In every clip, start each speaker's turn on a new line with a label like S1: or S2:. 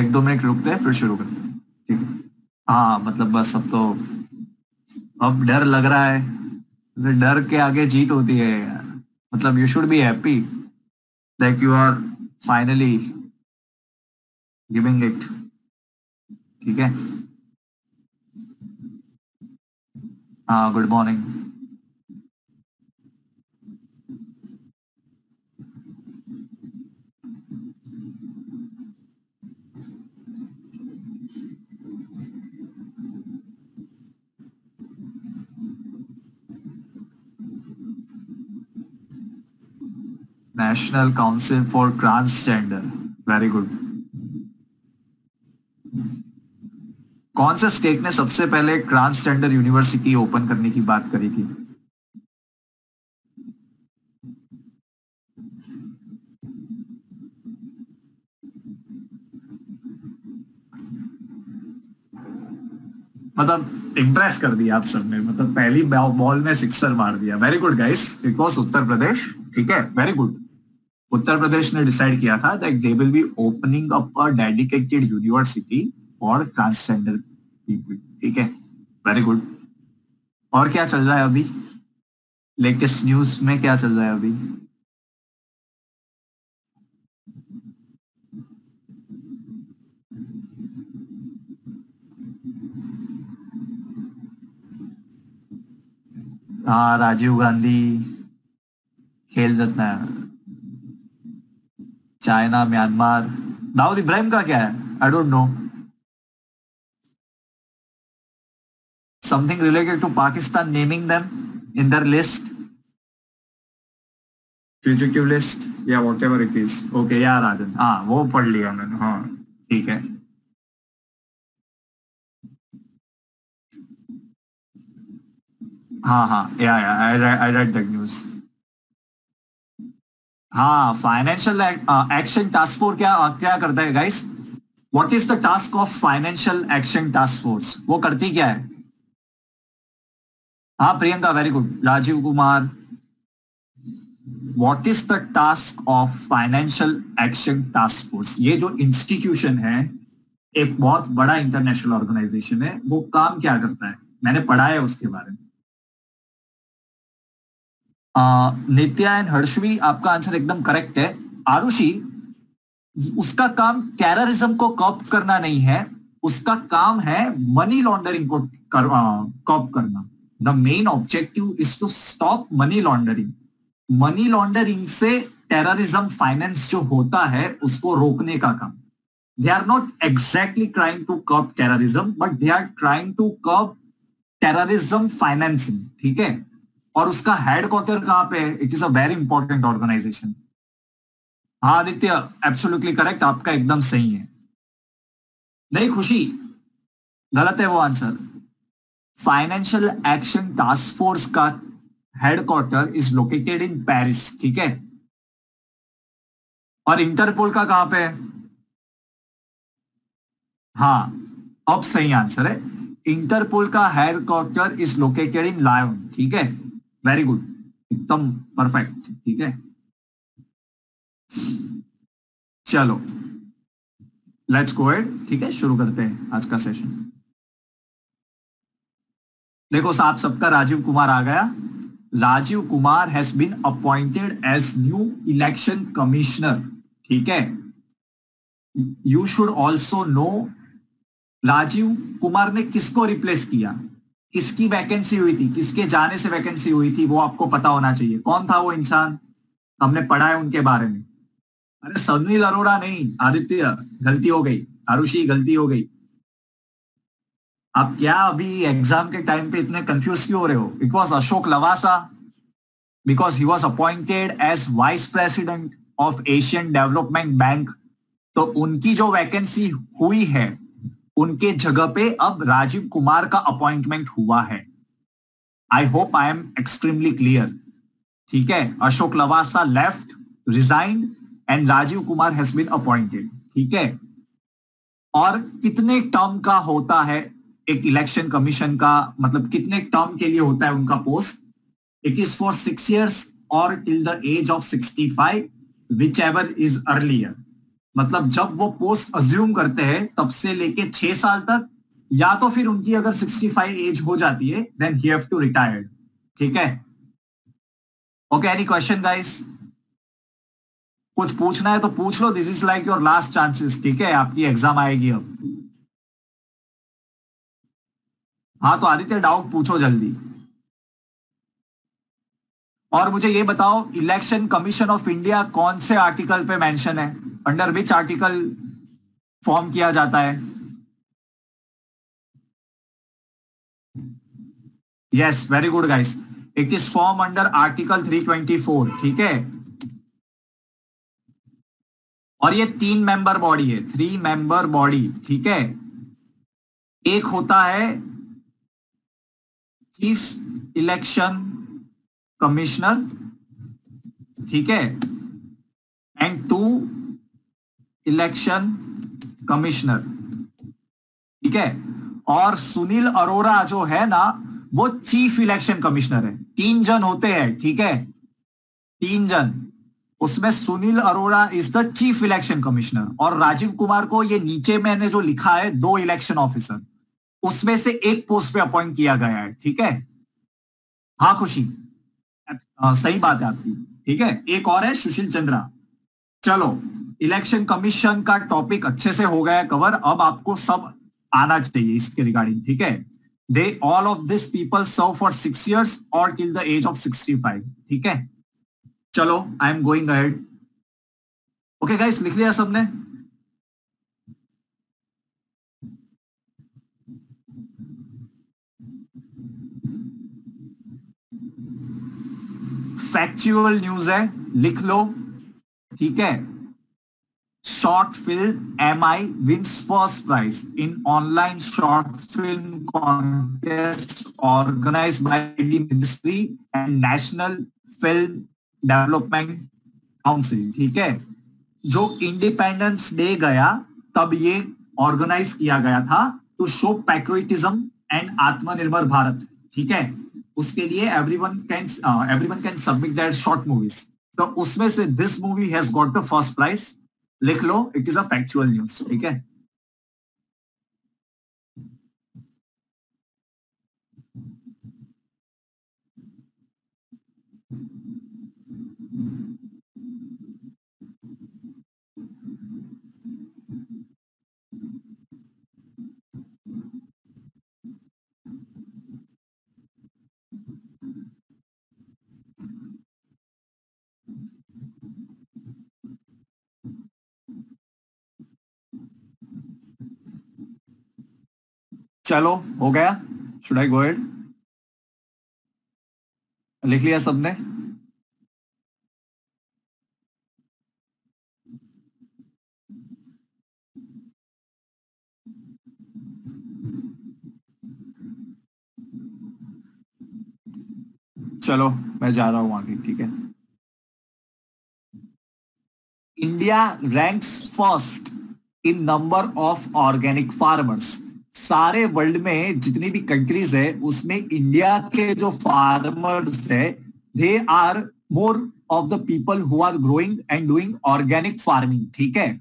S1: एक दो मिनट रुकते हैं फिर शुरू करते हैं, ठीक है? हाँ मतलब बस अब तो अब डर लग रहा है, डर के आगे जीत होती है यार। मतलब you should be happy that you are finally giving it, ठीक है? हाँ good morning. National council for transgender, very good. कौन से स्टेट ने सबसे पहले ट्रांसजेंडर यूनिवर्सिटी ओपन करने की बात करी थी? मतलब इम्प्रेस कर दिया आप सबने, मतलब पहली बॉल में सिक्सर मार दिया। Very good guys, it was Uttar Pradesh, ठीक है? Very good. उत्तर प्रदेश ने डिसाइड किया था that they will be opening up a dedicated university for transgender people, ठीक है? Very good. और क्या चल रहा है अभी लेटेस्ट न्यूज में, क्या चल रहा है अभी? हाँ राजीव गांधी खेल रत्न, चाइना म्यांमार। दाऊद इब्राहिम का क्या है? I don't know. Something related to Pakistan naming them in their list, fugitive list या व्हाटएवर इट इज। ओके यार राजन, हाँ वो पढ़ लिया मैंने, हाँ ठीक है। हाँ हाँ yeah I read that news. हाँ फाइनेंशियल एक्शन टास्क फोर्स क्या क्या करता है guys? What is the task of financial action task force? वो करती क्या है? हाँ Priyanka very good. Rajiv Kumar, what is the task of financial action task force? ये जो इंस्टीट्यूशन है, एक बहुत बड़ा इंटरनेशनल ऑर्गेनाइजेशन है, वो काम क्या करता है? मैंने पढ़ा है उसके बारे में। नित्या एंड हर्षवी, आपका आंसर एकदम करेक्ट है। आरुषि, उसका काम टेररिज्म को कॉप करना नहीं है, उसका काम है मनी लॉन्ड्रिंग को कॉप करना। The main objective is to stop money laundering. मनी लॉन्ड्रिंग से टेररिज्म फाइनेंस जो होता है उसको रोकने का काम। They are not exactly trying to curb terrorism, but they are trying to curb terrorism financing, ठीक है? और उसका हेडक्वार्टर कहां पे है? It is a very important organisation. हाँ आदित्य, एब्सोल्युटली करेक्ट, आपका एकदम सही है। नहीं खुशी, गलत है वो answer. Financial action task force का headquarter is located in Paris, ठीक है? और इंटरपोल का कहां पे है? हाँ अब सही आंसर है। इंटरपोल का headquarter is located in Lyon, ठीक है? वेरी गुड, एकदम परफेक्ट, ठीक है? चलो लेट्स गो एड, ठीक है? शुरू करते हैं आज का सेशन। देखो साहब, सबका राजीव कुमार आ गया। Rajiv Kumar has been appointed as new election commissioner, ठीक है? You should also know Rajiv Kumar ने किसको रिप्लेस किया, किसकी वैकेंसी हुई थी, किसके जाने से वैकेंसी हुई थी, वो आपको पता होना चाहिए। कौन था वो इंसान? हमने पढ़ा है उनके बारे में। अरे सुनील अरोड़ा नहीं आदित्य, गलती हो गई। आरुषि गलती हो गई। आप क्या अभी एग्जाम के टाइम पे इतने कंफ्यूज क्यों हो रहे हो? It was Ashok Lavasa, because he was appointed as vice president of Asian Development Bank. तो उनकी जो वैकेंसी हुई है, उनके जगह पे अब राजीव कुमार का अपॉइंटमेंट हुआ है। I hope I am extremely clear, ठीक है? Ashok Lavasa left, resigned and Rajiv Kumar has been appointed, ठीक है? और कितने टर्म का होता है एक इलेक्शन कमीशन का, मतलब कितने टर्म के लिए होता है उनका post? It is for 6 years और till the age of 65, whichever is earlier. मतलब जब वो पोस्ट अज्यूम करते हैं तब से लेके 6 साल तक, या तो फिर उनकी अगर 65 एज हो जाती है then he have to retire. ठीक है, ओके, एनी क्वेश्चन गाइस? कुछ पूछना है तो पूछ लो, this is like your last chances. ठीक है, आपकी एग्जाम आएगी अब। हाँ तो आदित्य डाउट पूछो जल्दी। और मुझे ये बताओ, इलेक्शन कमीशन ऑफ इंडिया कौन से आर्टिकल पे मेंशन है, अंडर विच आर्टिकल फॉर्म किया जाता है? Yes, very good guys, it is form under article 324। ठीक है, और ये 3 मेंबर बॉडी है, 3 मेंबर बॉडी। ठीक है, एक होता है चीफ इलेक्शन कमिश्नर, ठीक है, एंड 2 इलेक्शन कमिश्नर। ठीक है, और सुनील अरोड़ा जो है ना, वो चीफ इलेक्शन कमिश्नर है। 3 जन होते हैं, ठीक है, 3 जन, उसमें Sunil Arora is the chief election commissioner, और राजीव कुमार को ये नीचे मैंने जो लिखा है 2 इलेक्शन ऑफिसर, उसमें से एक पोस्ट पे अपॉइंट किया गया है। ठीक है, हाँ खुशी, सही बात है आपकी। ठीक है, एक और है सुशील चंद्रा। चलो, इलेक्शन कमीशन का टॉपिक अच्छे से हो गया कवर, अब आपको सब आना चाहिए इसके रिगार्डिंग। ठीक है, they all of this people serve for 6 years और टिल द एज ऑफ 65। ठीक है, चलो I am going ahead. Okay guys, लिख लिया सबने? फैक्चुअल न्यूज है, लिख लो। ठीक है, short film am I wins first prize in online short film contest organize by the ministry and national film development council. ठीक है, जो इंडिपेंडेंस डे गया तब ये ऑर्गेनाइज किया गया था टू शो पैट्रियोटिज्म एंड आत्मनिर्भर भारत। ठीक है, उसके लिए everyone can submit that short movies, तो उसमें से this movie has got the first prize. लिख लो, it is a factual news. ठीक है, चलो हो गया, शुड आई गो अहेड? लिख लिया सबने? चलो मैं जा रहा हूं आगे। ठीक है, India ranks first in number of organic farmers. सारे वर्ल्ड में जितनी भी कंट्रीज है उसमें इंडिया के जो फार्मर्स है, they are more of the people who are growing and doing organic farming. ठीक है,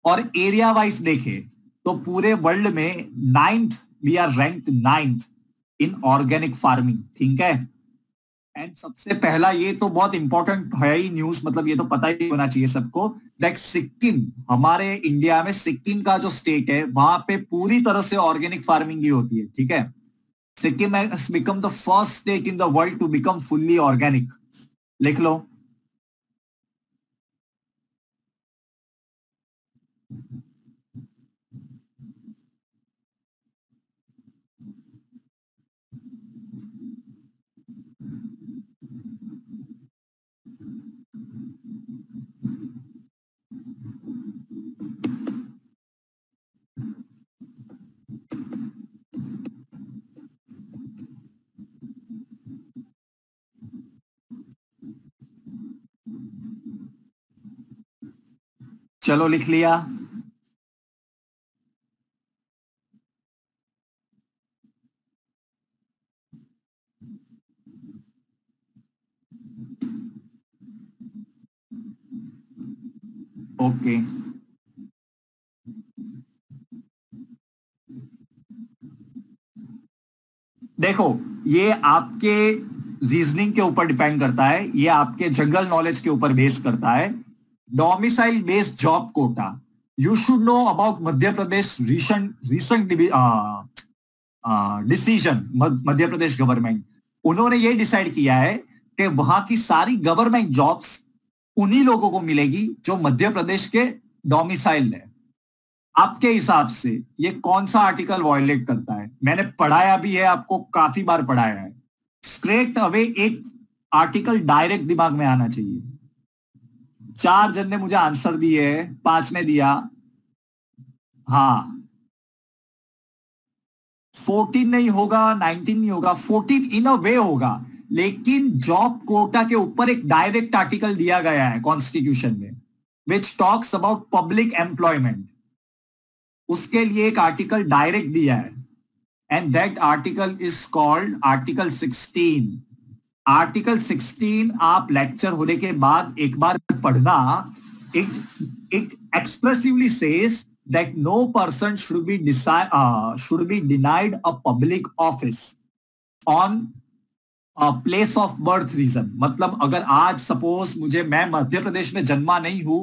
S1: और एरिया वाइज देखे तो पूरे वर्ल्ड में 9th, we are ranked 9th in organic farming. ठीक है, एंड सबसे पहला, ये तो बहुत इंपॉर्टेंट है ही न्यूज, मतलब ये तो पता ही होना चाहिए सबको, दैट सिक्किम, हमारे इंडिया में सिक्किम का जो स्टेट है वहां पे पूरी तरह से ऑर्गेनिक फार्मिंग ही होती है। ठीक है, Sikkim has become the first state in the world to become fully organic. लिख लो। चलो लिख लिया? ओके, देखो, ये आपके रीजनिंग के ऊपर डिपेंड करता है, ये आपके जनरल नॉलेज के ऊपर बेस करता है। Domicile based job quota, you should know about Madhya Pradesh recent decision. Madhya Pradesh government, उन्होंने ये डिसाइड किया है कि वहां की सारी गवर्नमेंट जॉब्स उन्हीं लोगों को मिलेगी जो मध्य प्रदेश के डोमिसाइल है। आपके हिसाब से ये कौन सा आर्टिकल वायलेट करता है? मैंने पढ़ाया भी है, आपको काफी बार पढ़ाया है। स्ट्रेट अवे एक आर्टिकल डायरेक्ट दिमाग में आना चाहिए। 4 जन ने मुझे आंसर दिए, 5 ने दिया। हाँ, 14 नहीं होगा, 19 नहीं होगा, 14 इन अ वे होगा, लेकिन जॉब कोटा के ऊपर एक डायरेक्ट आर्टिकल दिया गया है कॉन्स्टिट्यूशन में, which talks about public employment. उसके लिए एक आर्टिकल डायरेक्ट दिया है, and that article is called article 16। Article 16 आप लेक्चर होने के बाद एक बार पढ़ना। It expressively says that no person should be denied a public office on a place of birth reason। मतलब अगर आज सपोज मैं मध्य प्रदेश में जन्मा नहीं हूं,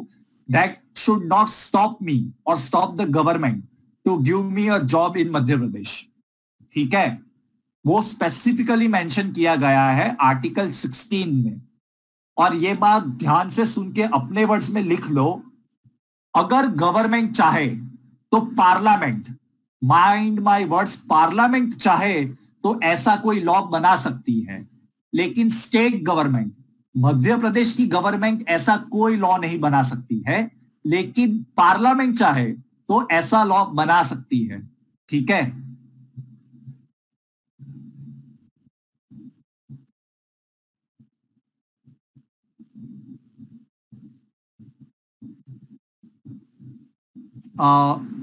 S1: that should not stop me or stop the government to give me a job in Madhya Pradesh. ठीक है, वो स्पेसिफिकली मेंशन किया गया है आर्टिकल 16 में। और ये बात ध्यान से सुन के अपने वर्ड्स में लिख लो। अगर गवर्नमेंट चाहे तो parliament, mind my words, parliament चाहे तो ऐसा कोई लॉ बना सकती है, लेकिन स्टेट गवर्नमेंट, मध्य प्रदेश की गवर्नमेंट ऐसा कोई लॉ नहीं बना सकती है, लेकिन पार्लियामेंट चाहे तो ऐसा लॉ बना सकती है। ठीक है,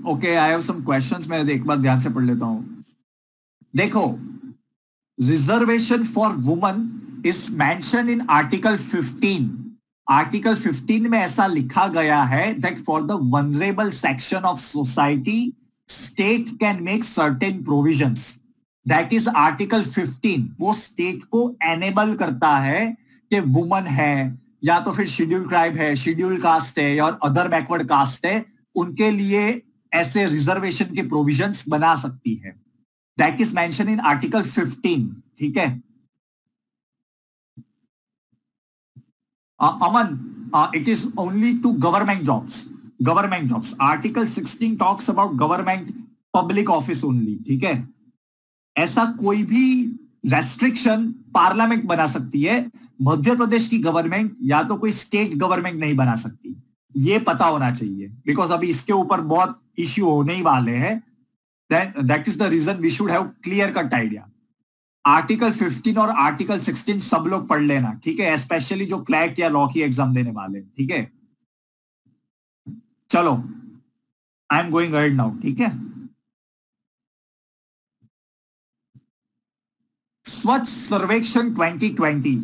S1: okay, I have some questions, मैं एक बार ध्यान से पढ़ लेता हूं। देखो, reservation for woman is mention in article 15। Article 15 में ऐसा लिखा गया है that for the vulnerable section of society state can make certain provisions. That is article 15। वो स्टेट को एनेबल करता है कि वुमन है या तो फिर शेड्यूल ट्राइब है, शेड्यूल कास्ट है और अदर बैकवर्ड कास्ट है, उनके लिए ऐसे रिजर्वेशन के प्रोविजंस बना सकती है। That is mention in article 15। ठीक है, Aman, it is only to government jobs. Government jobs, article 16 talks about government public office only. ठीक है, ऐसा कोई भी रेस्ट्रिक्शन पार्लियामेंट बना सकती है, मध्य प्रदेश की गवर्नमेंट या तो कोई स्टेट गवर्नमेंट नहीं बना सकती। ये पता होना चाहिए, बिकॉज अभी इसके ऊपर बहुत इश्यू होने ही वाले हैं। That is the reason we should have clear cut idea. Article 15 और आर्टिकल 16 सब लोग पढ़ लेना। ठीक है, स्पेशली जो क्लैट या लॉ की एग्जाम देने वाले। ठीक है, चलो, I am going ahead now. ठीक है, स्वच्छ सर्वेक्षण 2020,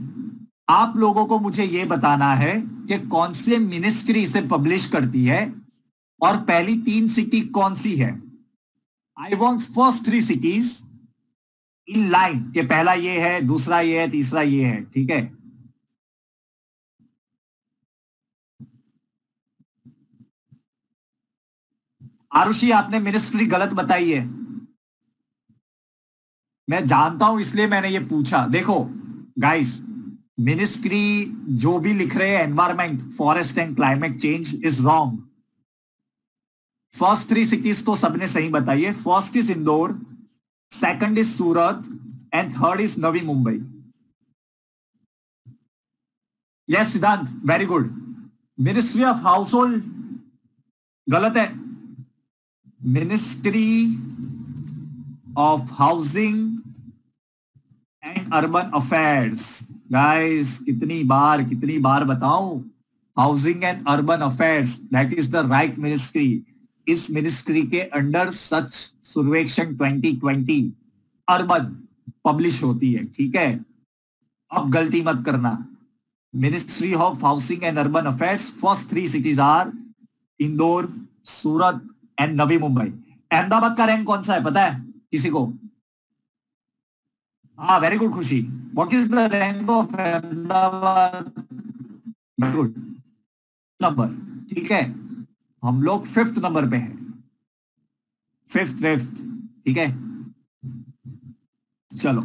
S1: आप लोगों को मुझे यह बताना है कि कौन से मिनिस्ट्री इसे पब्लिश करती है और पहली 3 सिटी कौन सी है। I want first 3 cities in line, कि पहला ये है, दूसरा ये है, तीसरा ये है। ठीक है, आरुषि, आपने मिनिस्ट्री गलत बताई है, मैं जानता हूं, इसलिए मैंने ये पूछा। देखो गाइस, मिनिस्ट्री जो भी लिख रहे हैं environment, forest and climate change is wrong. First 3 cities तो सबने सही बताई है। First is Indore, second is Surat and third is Navi Mumbai. Yes Siddhant, very good. Ministry of house hold गलत है। Ministry of housing and urban affairs. Guys, कितनी बार बताऊं, housing and urban affairs, that is the right ministry. इस मिनिस्ट्री के under Swachh Survekshan 2020 urban publish होती है। ठीक है, अब गलती मत करना। Ministry of housing and urban affairs, first 3 cities are Indore, Surat and Navi Mumbai. Ahmedabad का रैंक कौन सा है पता है किसी को? हाँ, वेरी गुड खुशी। What is the rank of Ahmedabad? Very good number. ठीक है, हम लोग फिफ्थ नंबर पे हैं। Fifth fifth. ठीक है, चलो।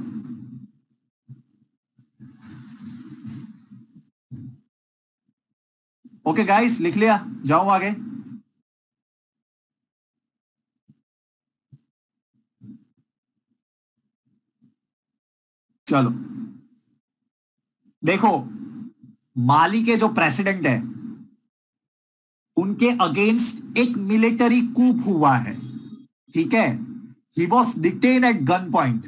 S1: ओके गाइस, लिख लिया, जाऊं आगे। चलो देखो, माली के जो प्रेसिडेंट है उनके अगेंस्ट एक मिलिट्री कूप हुआ है। ठीक है, he was detain at gun point.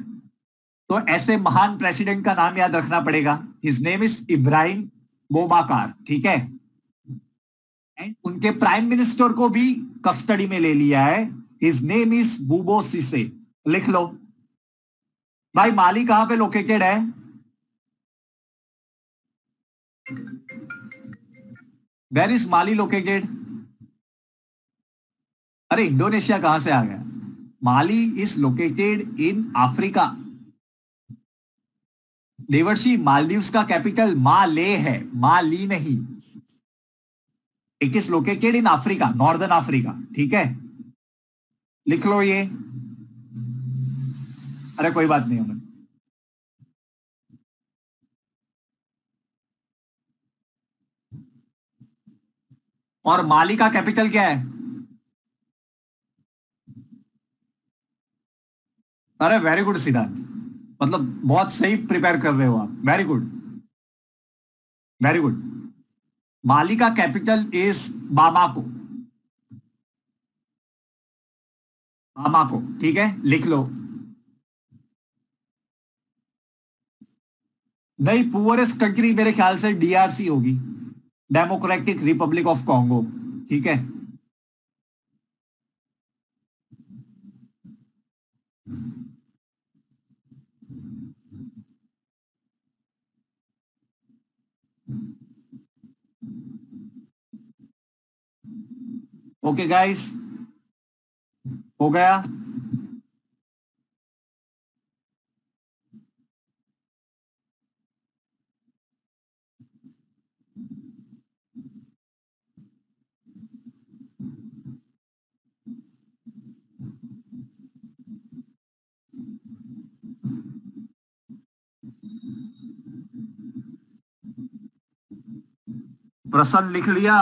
S1: तो ऐसे महान प्रेसिडेंट का नाम याद रखना पड़ेगा। His name is Ibrahim Boubacar. ठीक है, एंड उनके प्राइम मिनिस्टर को भी कस्टडी में ले लिया है। His name is Boubou Cisse. लिख लो भाई, माली कहां पे लोकेटेड है? Where is Mali located? अरे इंडोनेशिया कहां से आ गया? Mali is located in Africa. Devarshi, Maldives का कैपिटल माले है, माली नहीं। It is located in Africa, northern Africa. ठीक है, लिख लो ये। अरे कोई बात नहीं हमें। और माली का कैपिटल क्या है? अरे वेरी गुड सिद्धांत, मतलब बहुत सही प्रिपेयर कर रहे हो आप। Very good, very good. Mali का कैपिटल इज बामाको। बामाको, ठीक है, लिख लो। नहीं, पुअरेस्ट कंट्री मेरे ख्याल से डीआरसी होगी, डेमोक्रेटिक रिपब्लिक ऑफ कॉन्गो। ठीक है, ओके गाइस, हो गया। प्रश्न लिख लिया?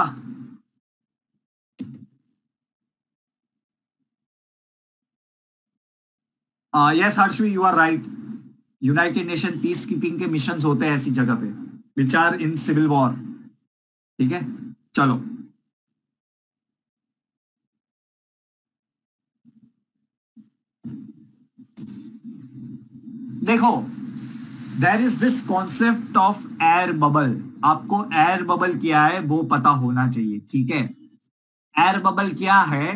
S1: Yes Harshvi, you are right. United Nation peace keeping के मिशन होते हैं ऐसी जगह पे, which are in civil war. ठीक है, चलो। देखो, there is this concept of air bubble. आपको एयर बबल क्या है वो पता होना चाहिए। ठीक है, एयर बबल क्या है?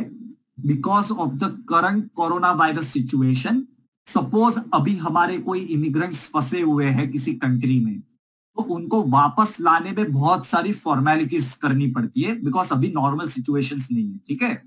S1: Because of the current corona virus situation, suppose अभी हमारे कोई इमिग्रेंट्स फंसे हुए हैं किसी कंट्री में, तो उनको वापस लाने में बहुत सारी फॉर्मेलिटीज करनी पड़ती है, बिकॉज अभी नॉर्मल सिचुएशंस नहीं है। ठीक है,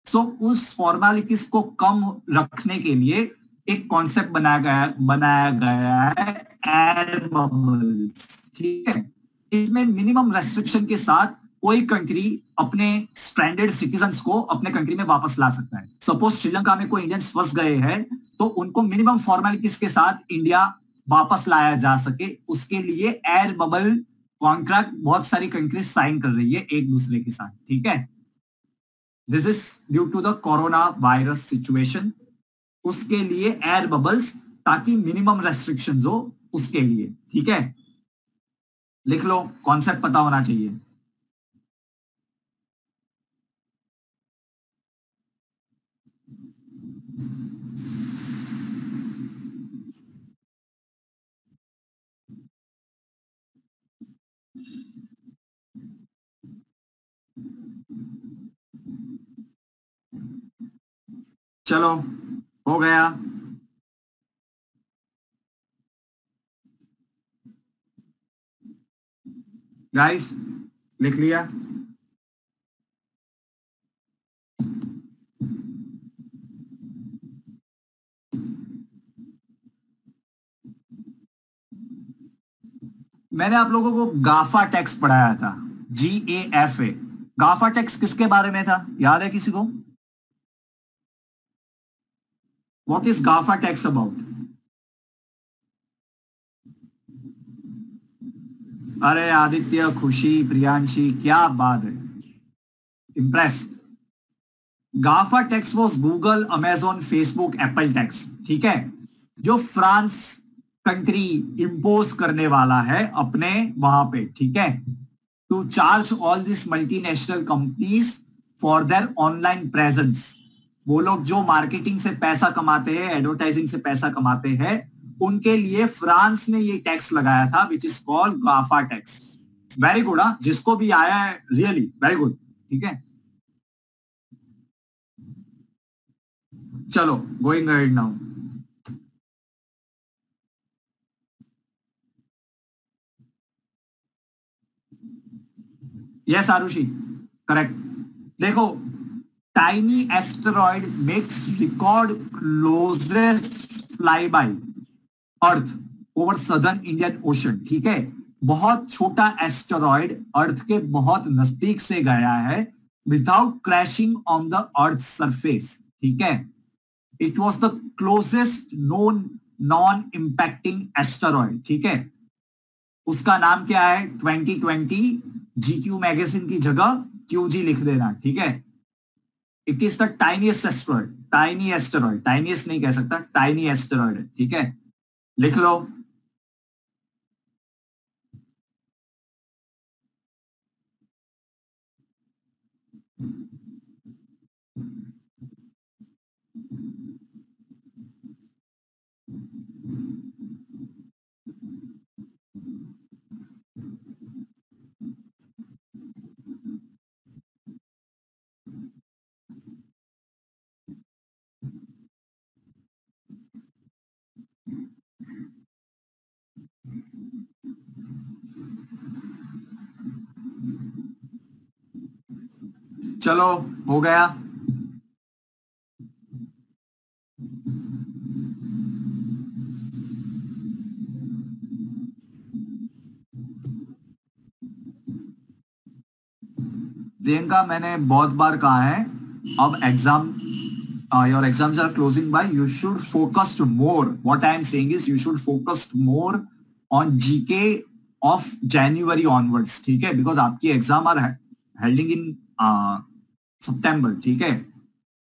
S1: सो उस फॉर्मेलिटीज को कम रखने के लिए एक कॉन्सेप्ट बनाया गया है, एयर बबल्स। ठीक है, इसमें मिनिमम रेस्ट्रिक्शन के साथ कोई कंट्री अपने स्ट्रैंडेड सिटीजन्स को अपने कंट्री में वापस ला सकता है। सपोज श्रीलंका में कोई इंडियंस फंस गए हैं, तो उनको मिनिमम फॉर्मेलिटीज के साथ इंडिया वापस लाया जा सके, उसके लिए एयर बबल कॉन्ट्रैक्ट बहुत सारी कंट्रीज साइन कर रही है एक दूसरे के साथ। ठीक है, this is due to the corona virus situation. उसके लिए एयर बबल्स, ताकि मिनिमम रेस्ट्रिक्शंस हो उसके लिए। ठीक है, लिख लो, कॉन्सेप्ट पता होना चाहिए। चलो, हो गया। गाइस, लिख लिया? मैंने आप लोगों को गाफा टैक्स पढ़ाया था, GAFA। गाफा टैक्स किसके बारे में था, याद है किसी को? What is GAFA tax about? अरे आदित्य, खुशी, प्रियांशी, क्या बात है, impressed. GAFA tax was Google, Amazon, Facebook, Apple tax, ठीक है, जो फ्रांस कंट्री इंपोज करने वाला है अपने वहां पे, ठीक है, to charge all this multinational companies for their online presence. वो लोग जो मार्केटिंग से पैसा कमाते हैं, एडवर्टाइजिंग से पैसा कमाते हैं, उनके लिए फ्रांस ने ये टैक्स लगाया था, which is called GAFA tax. Very good, हाँ, जिसको भी आया है रियली वेरी गुड, ठीक है। चलो, going ahead now. Yes Arushi, correct. देखो, tiny asteroid makes record closest fly by Earth over southern Indian Ocean, ठीक है। बहुत छोटा एस्टेरॉइड अर्थ के बहुत नजदीक से गया है without crashing on the earth surface, ठीक है। It was the closest known non impacting asteroid, ठीक है। उसका नाम क्या है 2020 GQ मैगजीन की जगह QG लिख देना, ठीक है। It is the tiniest asteroid, tiny asteroid, tiniest नहीं कह सकता, टाइनी एस्टेरॉइड है, ठीक है, लिख लो। चलो, हो गया। प्रियंका, मैंने बहुत बार कहा है, अब exam, your exams are closing by, you should focused more, what I am saying is you should focused more on GK of January onwards, ठीक है, बिकॉज आपकी एग्जाम आर हेल्डिंग इन सितंबर, ठीक है।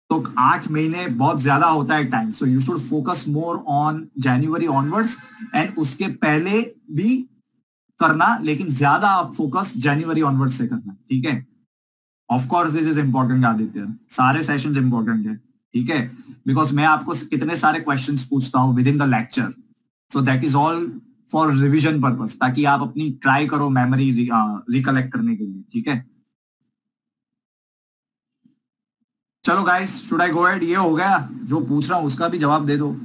S1: तो 8 महीने बहुत ज्यादा होता है time, so you should focus more on January onwards, and उसके पहले भी करना, लेकिन ज्यादा आप फोकस जनवरी ऑनवर्ड्स से करना, ठीक है। Of course this is important Aditya, सारे सेशंस इंपॉर्टेंट है, ठीक है, बिकॉज मैं आपको कितने सारे क्वेश्चंस पूछता हूँ with in the lecture, so that is all for revision purpose, ताकि आप अपनी ट्राई करो मेमोरी रिकलेक्ट करने के लिए, ठीक है। चलो guys, should I go head? ये हो गया, जो पूछ रहा हूं उसका भी जवाब दे दो।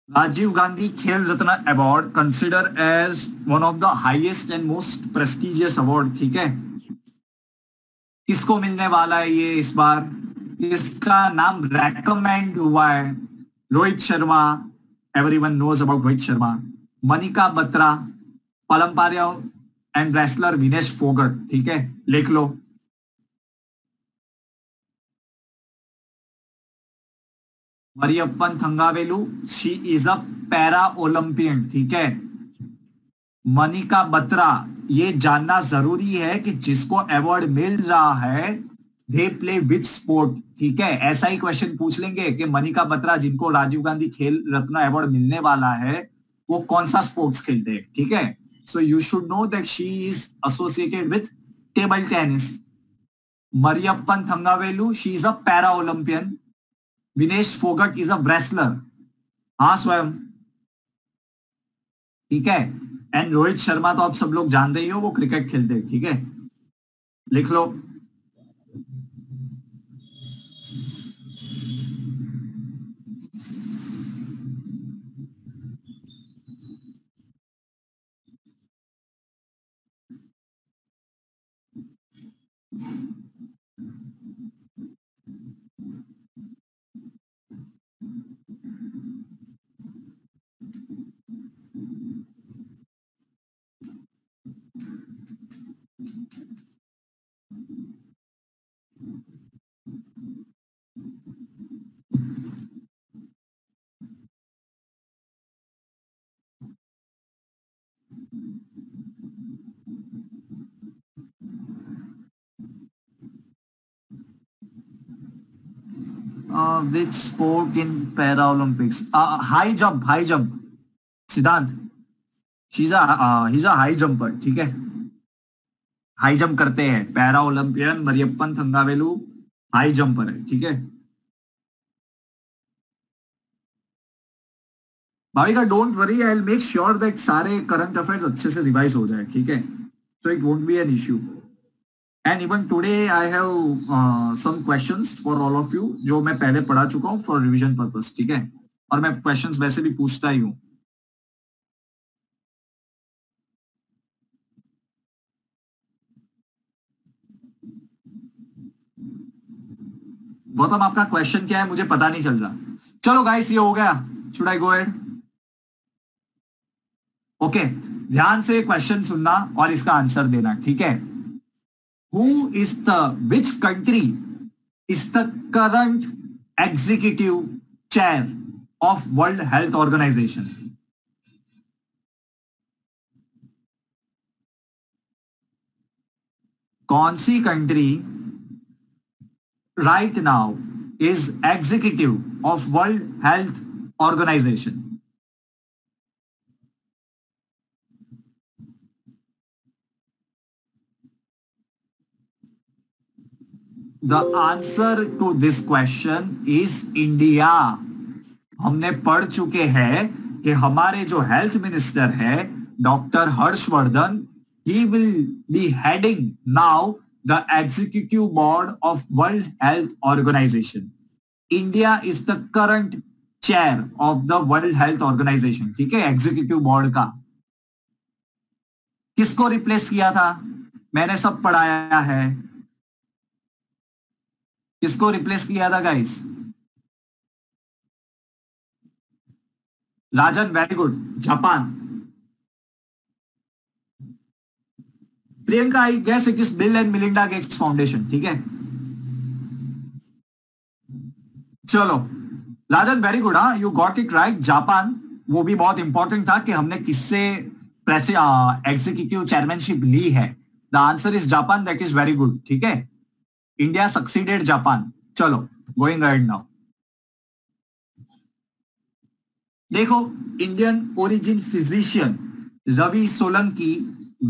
S1: Rajiv Gandhi Khel Ratna award consider as one of the highest and most prestigious award, ठीक है। किसको मिलने वाला है ये इस बार? इसका नाम रेकमेंड हुआ है Rohit Sharma, everyone knows about Rohit Sharma, Manika Batra, पलम्पारिया एंड रेसलर विनेश फोगट, ठीक है, लिख लो। Mariyappan Thangavelu, she is a para Olympian, ठीक है। मनिका बत्रा, ये जानना जरूरी है कि जिसको अवार्ड मिल रहा है दे प्ले विच स्पोर्ट, ठीक है। ऐसा ही क्वेश्चन पूछ लेंगे कि मनिका बत्रा, जिनको राजीव गांधी खेल रत्न अवार्ड मिलने वाला है, वो कौन सा स्पोर्ट्स खेलते हैं, ठीक है। So you should know that she is associated with table tennis. Mariyappan Thangavelu, she is a para Olympian. Vinesh Phogat is a wrestler, हाँ स्वयं, ठीक है। एंड रोहित शर्मा तो आप सब लोग जानते ही हो, वो क्रिकेट खेलते हैं, ठीक है, लिख लो। Which sport in para Olympics? High jump Siddhant, he is a high jumper, ठीक है, हाई जंप करते हैं, para Olympian Mariyappan Thangavelu high jumper है, ठीक है। Bhavika don't worry, I will make sure that सारे करंट अफेयर्स अच्छे से रिवाइज हो जाए, ठीक है, so it won't be an issue. And even today I have some questions for all of you जो मैं पहले पढ़ा चुका हूं फॉर रिवीजन पर्पस, ठीक है, और मैं क्वेश्चंस वैसे भी पूछता ही हूं। गौतम आपका क्वेश्चन क्या है मुझे पता नहीं चल रहा। चलो गाइस ये हो गया, should I go ahead? Okay, ध्यान से क्वेश्चन सुनना और इसका आंसर देना, ठीक है। Who is the which country is the current executive chair of World Health Organization? कौन सी country right now is executive of World Health Organization? The answer to this question is India. हमने पढ़ चुके हैं कि हमारे जो हेल्थ मिनिस्टर है doctor Harshvardhan, he will be heading now the executive board of World Health Organization. India is the current chair of the World Health Organization, ठीक है, एग्जीक्यूटिव बोर्ड का। किसको रिप्लेस किया था? मैंने सब पढ़ाया है। किसको रिप्लेस किया था guys? Rajan, very good, Japan. Priyanka, I guess it is Bill and Melinda Gates Foundation, ठीक है। चलो राजन, वेरी गुड, हाँ you got it right, Japan. वो भी बहुत इंपॉर्टेंट था कि हमने किससे एग्जीक्यूटिव चेयरमैनशिप ली है। The answer is Japan, that is very good, ठीक है। India succeeded Japan. चलो गोइंग अहेड नाउ, देखो, Indian origin physician Ravi Solanki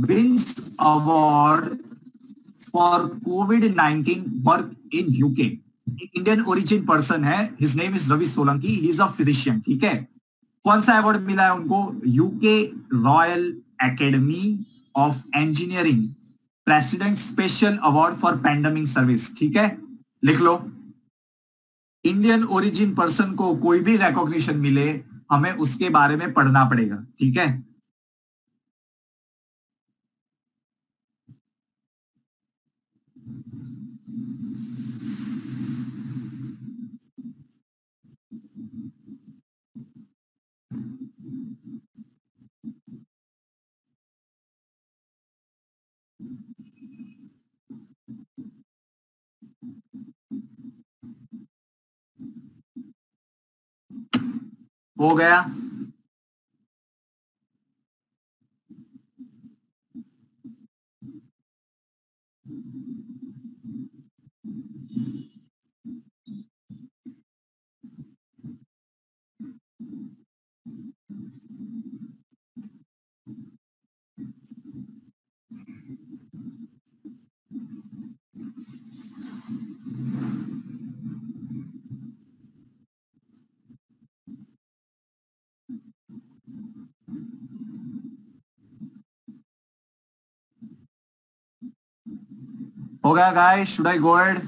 S1: wins award for कोविड-19 work in UK. Indian origin person है, his name is Ravi Solanki, he is a physician, ठीक है। कौन सा अवार्ड मिला है उनको? UK Royal Academy of Engineering President special award for pandemic service, ठीक है, लिख लो। इंडियन ओरिजिन पर्सन को कोई भी रिकॉग्निशन मिले, हमें उसके बारे में पढ़ना पड़ेगा, ठीक है। हो गया? हो गया guys, should I go ahead?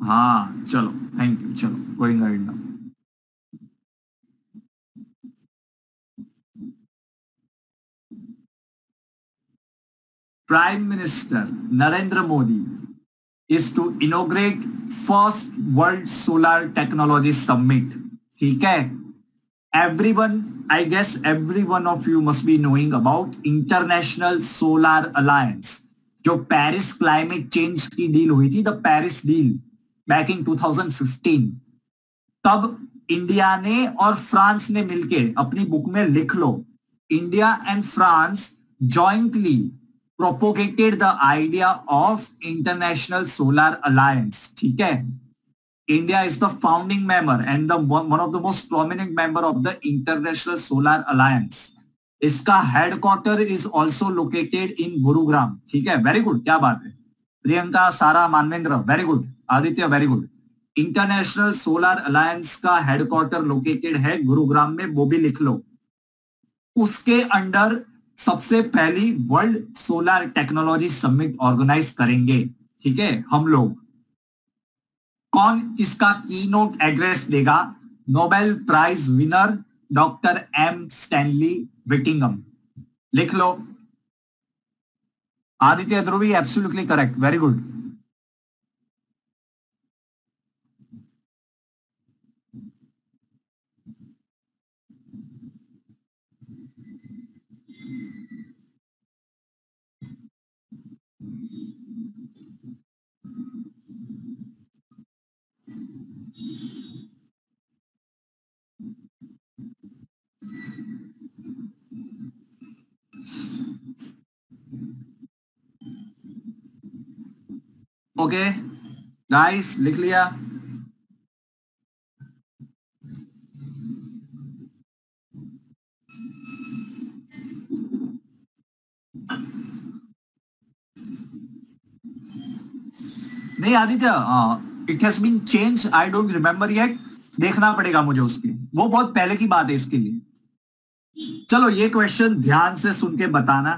S1: हाँ चलो, थैंक यू, चलो going ahead now. Prime Minister Narendra Modi is to inaugurate first World Solar Technology Summit. ठीक है, everyone, I guess every one of you must be knowing about International Solar Alliance, जो Paris climate change की deal हुई थी, the Paris deal back in 2015। तब India ने और France ने मिलके, अपनी बुक में लिख लो, India and France jointly propagated the idea of International Solar Alliance. ठीक है, India is the founding member and the one of the most prominent member of the International Solar Alliance. इसका headquarter is also located in Gurugram. ठीक है, very good, क्या बात है. प्रियंका, सारा, Manvendra, very good. Aditya, very good. International solar alliance का headquarter located है गुरुग्राम में, वो भी लिख लो. उसके अंडर सबसे पहली world solar technology summit organize करेंगे. ठीक है, हम लोग. कौन इसका कीनोट एड्रेस देगा? Nobel prize winner doctor M Stanley Whittingham. लिख लो. Aditya Dhruvi, absolutely correct, very good. Okay guys, लिख लिया? नहीं Aditya, it has been change, I don't remember yet. देखना पड़ेगा मुझे उसकी, वो बहुत पहले की बात है इसके लिए. चलो, ये क्वेश्चन ध्यान से सुन के बताना.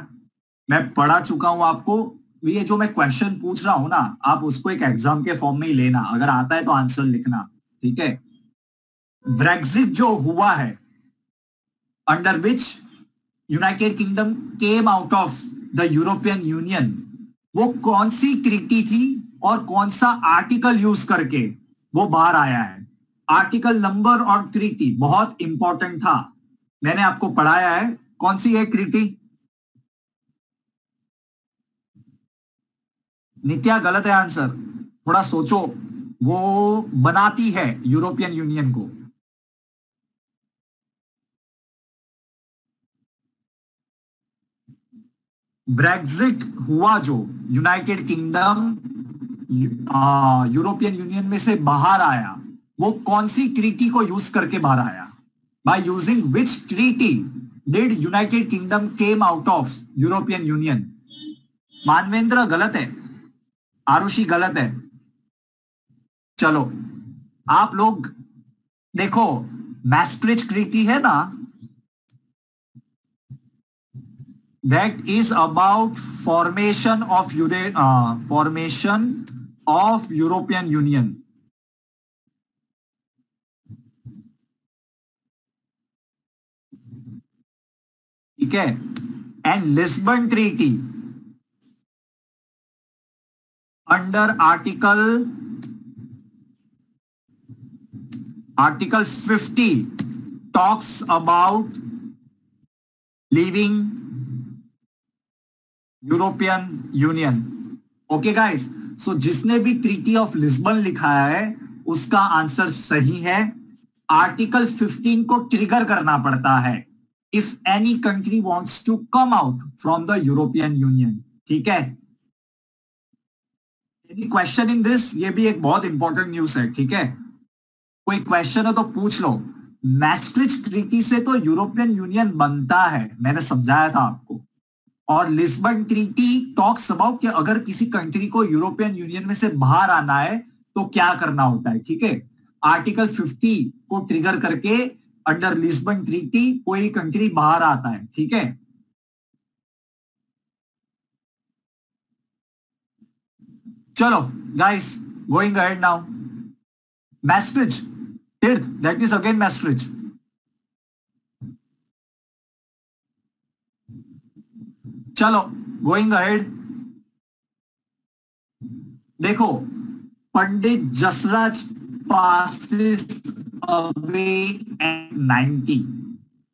S1: मैं पढ़ा चुका हूं आपको. ये जो मैं क्वेश्चन पूछ रहा हूं ना, आप उसको एक एग्जाम के फॉर्म में ही लेना. अगर आता है तो आंसर लिखना. ठीक है. ब्रेक्सिट जो हुआ है, under which United kingdom came out of the European union, वो कौन सी ट्रीटी थी और कौन सा आर्टिकल यूज करके वो बाहर आया है? आर्टिकल नंबर और ट्रीटी बहुत इंपॉर्टेंट था, मैंने आपको पढ़ाया है. कौन सी है ट्रीटी? नित्या, गलत है आंसर. थोड़ा सोचो. वो बनाती है यूरोपियन यूनियन को. ब्रेक्सिट हुआ जो, यूनाइटेड किंगडम यूरोपियन यूनियन में से बाहर आया, वो कौन सी ट्रीटी को यूज करके बाहर आया? By using which treaty did United kingdom came out of European union? Manvendra गलत है, आरुषि गलत है. चलो, आप लोग देखो, मैस्ट्रिच ट्रीटी है ना, that is about formation of European Union. ठीक है. And Lisbon treaty under article 50 talks about leaving European union. Okay guys, so जिसने भी ट्रीटी ऑफ लिस्बन लिखा है उसका आंसर सही है. आर्टिकल 15 को ट्रिगर करना पड़ता है if any country wants to come out from the European Union. ठीक है. Any question in this? ये भी एक बहुत इंपॉर्टेंट न्यूज है. ठीक है, कोई क्वेश्चन हो तो पूछ लो. मैस्ट्रिच ट्रीटी से तो यूरोपियन यूनियन बनता है, मैंने समझाया था आपको. और लिस्बन ट्रीटी टॉक्स अबाउट कि अगर किसी कंट्री को यूरोपियन यूनियन में से बाहर आना है तो क्या करना होता है. ठीक है. आर्टिकल 50 को ट्रिगर करके अंडर लिस्बन ट्रीटी कोई कंट्री बाहर आता है. ठीक है. चलो guys, going ahead now. Maastricht, that is again Maastricht. चलो, गोइंग अहेड. देखो, Pandit Jasraj passes away at 90,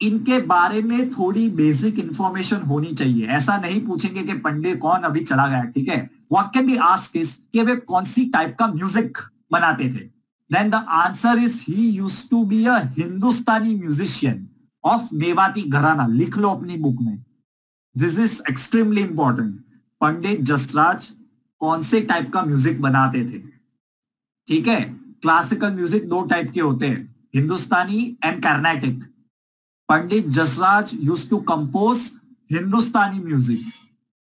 S1: इनके बारे में थोड़ी बेसिक इंफॉर्मेशन होनी चाहिए. ऐसा नहीं पूछेंगे कि पंडित कौन अभी चला गया. ठीक है. What can be asked is कि वे कौन सी टाइप का म्यूजिक बनाते थे. Then the answer is he used to be a Hindustani musician of Mewati gharana. लिख लो अपनी बुक में. This is extremely important. Pandit Jasraj कौन से टाइप का म्यूजिक बनाते थे? ठीक है, क्लासिकल म्यूजिक दो टाइप के होते हैं, Hindustani and Carnatic. Pandit Jasraj used to compose Hindustani music,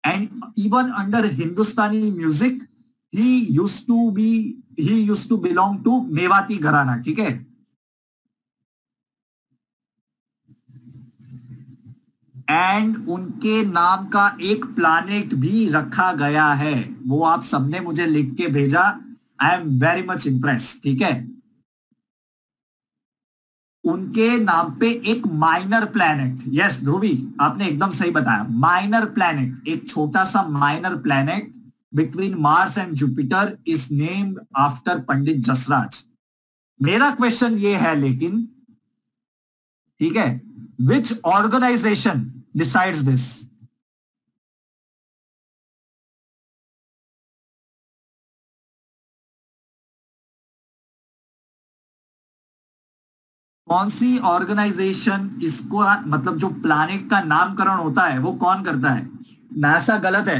S1: and even under Hindustani music he used to belong to Mewati gharana. ठीक है, एंड उनके नाम का एक प्लैनेट भी रखा गया है, वो आप सबने मुझे लिख के भेजा। I am very much Impress. ठीक है, उनके नाम पे एक माइनर प्लैनेट, यस ध्रुवी आपने एकदम सही बताया, माइनर प्लैनेट, एक छोटा सा minor planet between Mars and Jupiter is named after Pandit Jasraj. मेरा क्वेश्चन ये है लेकिन, ठीक है, विच ऑर्गेनाइजेशन डिसाइड्स दिस? कौन सी ऑर्गेनाइजेशन इसको, मतलब जो प्लैनेट का नामकरण होता है वो कौन करता है? नासा गलत है।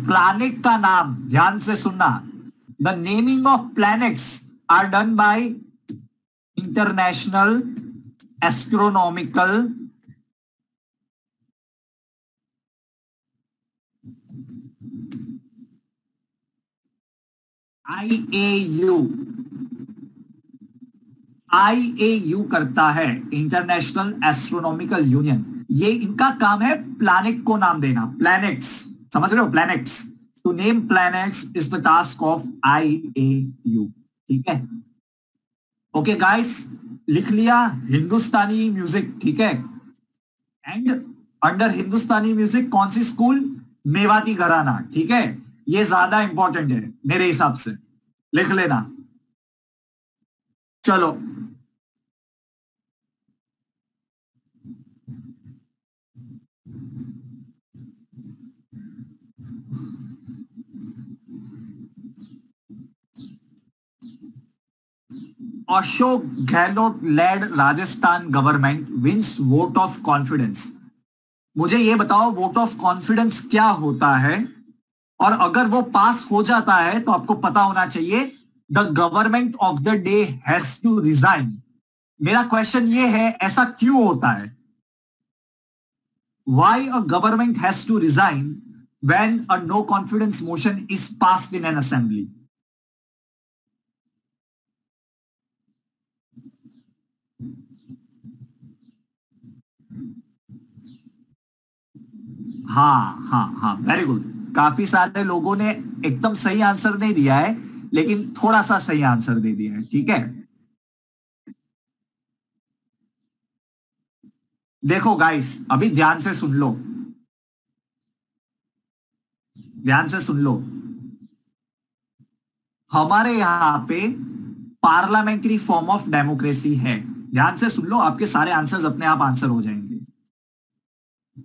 S1: प्लैनेट का नाम ध्यान से सुनना, the naming of planets are done by International Astronomical IAU। IAU करता है, इंटरनेशनल एस्ट्रोनॉमिकल यूनियन। ये इनका काम है प्लैनेट को नाम देना, प्लैनेट्स, समझ रहे हो? Planets, to name planets is the task of IAU। ठीक है, ओके गाइस, लिख लिया हिंदुस्तानी म्यूजिक। ठीक है, एंड अंडर हिंदुस्तानी म्यूजिक कौन सी स्कूल? मेवाती घराना। ठीक है, ये ज्यादा इंपॉर्टेंट है मेरे हिसाब से, लिख लेना। चलो, Ashok Gehlot led Rajasthan government wins vote of confidence. मुझे ये बताओ वोट ऑफ कॉन्फिडेंस क्या होता है, और अगर वो पास हो जाता है तो आपको पता होना चाहिए the government of the day has to resign. मेरा क्वेश्चन ये है, ऐसा क्यों होता है? Why a government has to resign when a no confidence motion is passed in an assembly? हाँ हाँ हाँ, वेरी गुड। काफी सारे लोगों ने एकदम सही आंसर नहीं दिया है, लेकिन थोड़ा सा सही आंसर दे दिया है। ठीक है, देखो गाइस, अभी ध्यान से सुन लो, ध्यान से सुन लो। हमारे यहां पे पार्लियामेंट्री फॉर्म ऑफ डेमोक्रेसी है, ध्यान से सुन लो, आपके सारे आंसर्स अपने आप आंसर हो जाएंगे।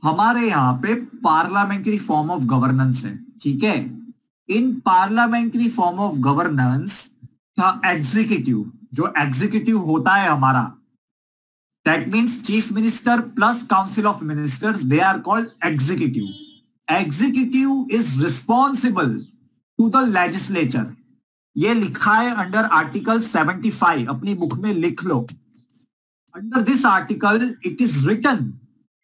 S1: हमारे यहां पे पार्लियामेंट्री फॉर्म ऑफ गवर्नेंस है। ठीक है, in parliamentary form of governance the executive, जो एग्जीक्यूटिव होता है हमारा, that means chief minister plus council of ministers, they are called executive. Executive is responsible to the legislature. ये लिखा है अंडर आर्टिकल 75, अपनी बुक में लिख लो। Under this article it is written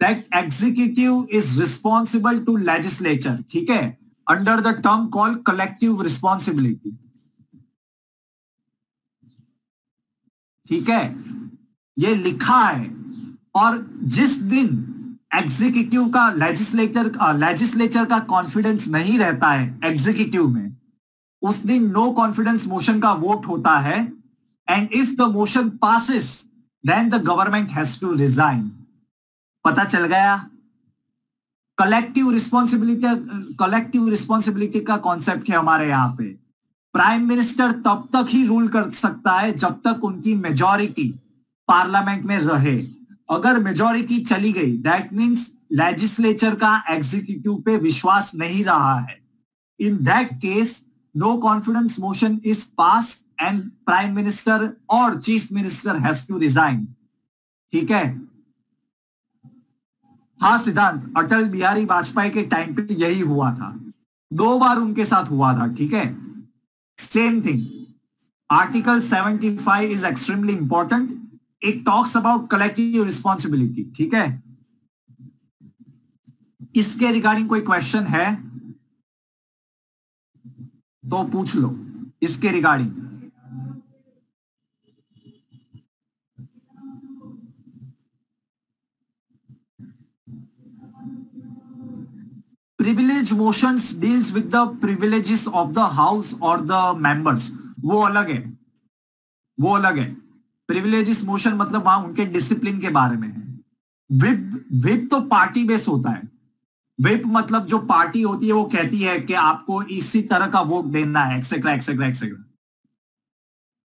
S1: that executive is responsible to legislature, ठीक है, under the term called collective responsibility। ठीक है, ये लिखा है, और जिस दिन एग्जीक्यूटिव का लेजिस्लेचर का कॉन्फिडेंस नहीं रहता है एग्जीक्यूटिव में, उस दिन नो कॉन्फिडेंस मोशन का वोट होता है, and if the motion passes then the government has to resign. पता चल गया? कलेक्टिव रिस्पॉन्सिबिलिटी का कॉन्सेप्ट है हमारे यहां पे। प्राइम मिनिस्टर तब तक ही रूल कर सकता है जब तक उनकी मेजॉरिटी पार्लियामेंट में रहे। अगर मेजॉरिटी चली गई, दैट मींस लेजिस्लेचर का एग्जीक्यूटिव पे विश्वास नहीं रहा है। In that case no confidence motion is pass and prime minister और chief minister has to resign. ठीक है, हाँ सिद्धांत, अटल बिहारी वाजपेयी के टाइम पे यही हुआ था, 2 बार उनके साथ हुआ था। ठीक है, same thing. Article 75 is extremely important, it talks about collective responsibility. ठीक है, इसके रिगार्डिंग कोई क्वेश्चन है तो पूछ लो, इसके regarding. Privilege motions deals with the privileges of the house और द मेंबर्स, वो अलग है, वो अलग है। प्रिविलेजेस मोशन मतलब वहां उनके डिसिप्लिन के बारे में है। विप तो पार्टी बेस होता है। विप मतलब जो पार्टी होती है वो कहती है कि आपको इसी तरह का वोट देना है, एक्सेट्रा एक्सेट्रा एक्सेट्रा।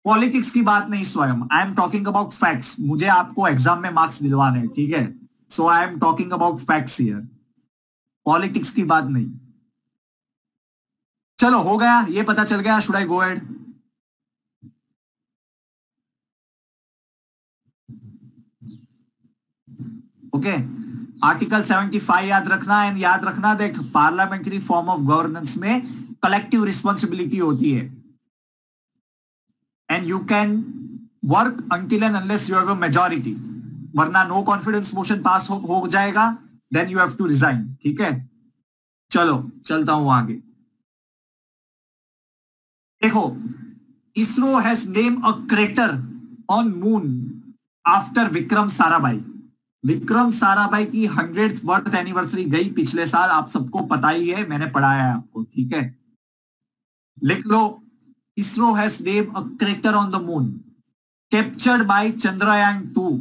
S1: पॉलिटिक्स की बात नहीं स्वयं, I am talking about facts. मुझे आपको एग्जाम में मार्क्स दिलवाने हैं, ठीक है, so I am talking about facts here, politics की बात नहीं। चलो हो गया, ये पता चल गया। Should I go ahead? Okay, article 75 याद रखना, एंड याद रखना देख, पार्लियामेंट्री फॉर्म ऑफ गवर्नेंस में कलेक्टिव रिस्पॉन्सिबिलिटी होती है, and you can work until and unless you have a majority, वरना नो कॉन्फिडेंस मोशन पास हो जाएगा, then you have to resign. ठीक है, चलो चलता हूं आगे। देखो, ISRO has name a crater on moon after Vikram Sarabhai. Vikram Sarabhai की 100th बर्थ एनिवर्सरी गई पिछले साल, आप सबको पता ही है, मैंने पढ़ाया है आपको। ठीक है, लिख लो, ISRO has name a crater on the moon captured by Chandrayaan two.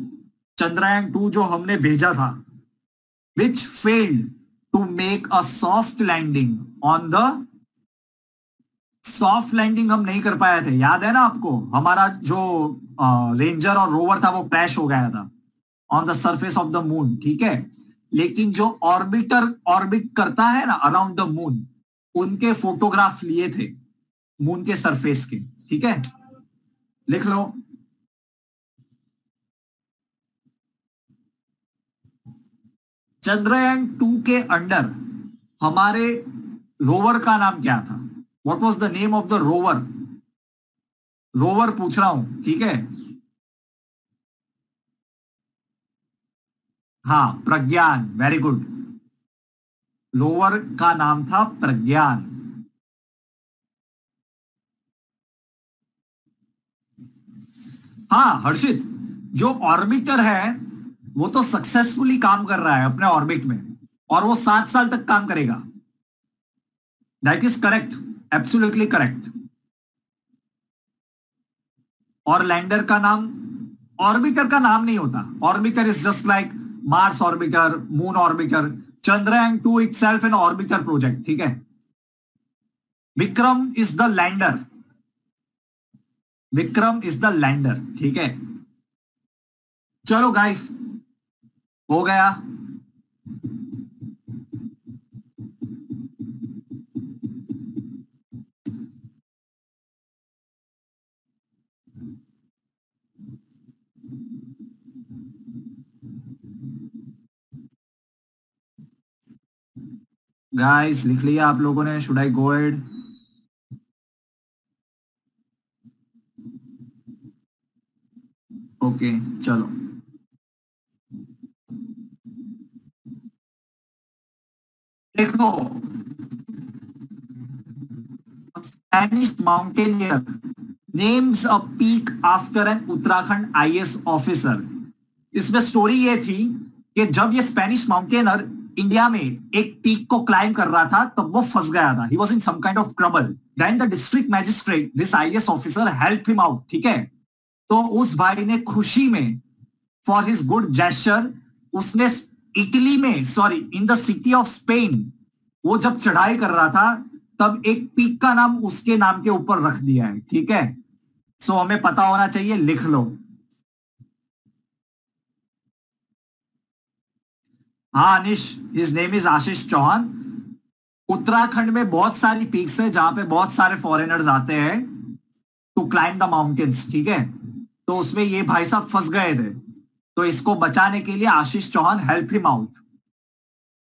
S1: Chandrayaan two जो हमने भेजा था, which failed to make a soft landing on the soft landing हम नहीं कर पाए थे, याद है ना आपको? हमारा जो रेंजर और रोवर था वो क्रैश हो गया था on the surface of the moon. ठीक है, लेकिन जो ऑर्बिट करता है ना अराउंड द मून, उनके फोटोग्राफ लिए थे मून के सरफेस के। ठीक है, लिख लो, चंद्रयान-2 के अंडर हमारे रोवर का नाम क्या था? What was the name of the rover? Rover पूछ रहा हूं, ठीक है। हाँ, प्रज्ञान, वेरी गुड। रोवर का नाम था प्रज्ञान। हाँ हर्षित, जो ऑर्बिटर है वो तो सक्सेसफुली काम कर रहा है अपने ऑर्बिट में, और वो 7 साल तक काम करेगा। That is correct, absolutely correct. और लैंडर का नाम, ऑर्बिटर का नाम नहीं होता। Orbiter is just like Mars orbiter, moon orbiter. Chandrayaan itself an orbiter project. ठीक है, Vikram is the lander, Vikram is the lander. ठीक है, चलो गाइस, हो गया। गाइस लिख लिया आप लोगों ने? Should I go ahead? Okay, चलो। देखो, Spanish mountaineer names a peak after an Uttarakhand IAS officer. इसमें स्टोरी ये थी कि जब ये स्पेनिश माउंटेनर इंडिया में एक पीक को क्लाइंब कर रहा था, तब वो फंस गया था। He was in some kind of trouble, then the district magistrate, this IAS officer, help him out. ठीक है, तो उस भाई ने खुशी में, फॉर हिज गुड जेस्चर, उसने इटली में, sorry in the city of Spain, वो जब चढ़ाई कर रहा था तब एक पीक का नाम उसके नाम के ऊपर रख दिया है। ठीक है, सो हमें पता होना चाहिए, लिख लो। हाँ अनिश, his name is Ashish Chauhan. Uttarakhand में बहुत सारी पीक्स है जहां पे बहुत सारे फॉरेनर्स आते हैं टू क्लाइंब द माउंटेन्स, ठीक है। तो उसमें ये भाई साहब फंस गए थे, तो इसको बचाने के लिए Ashish Chauhan help him out,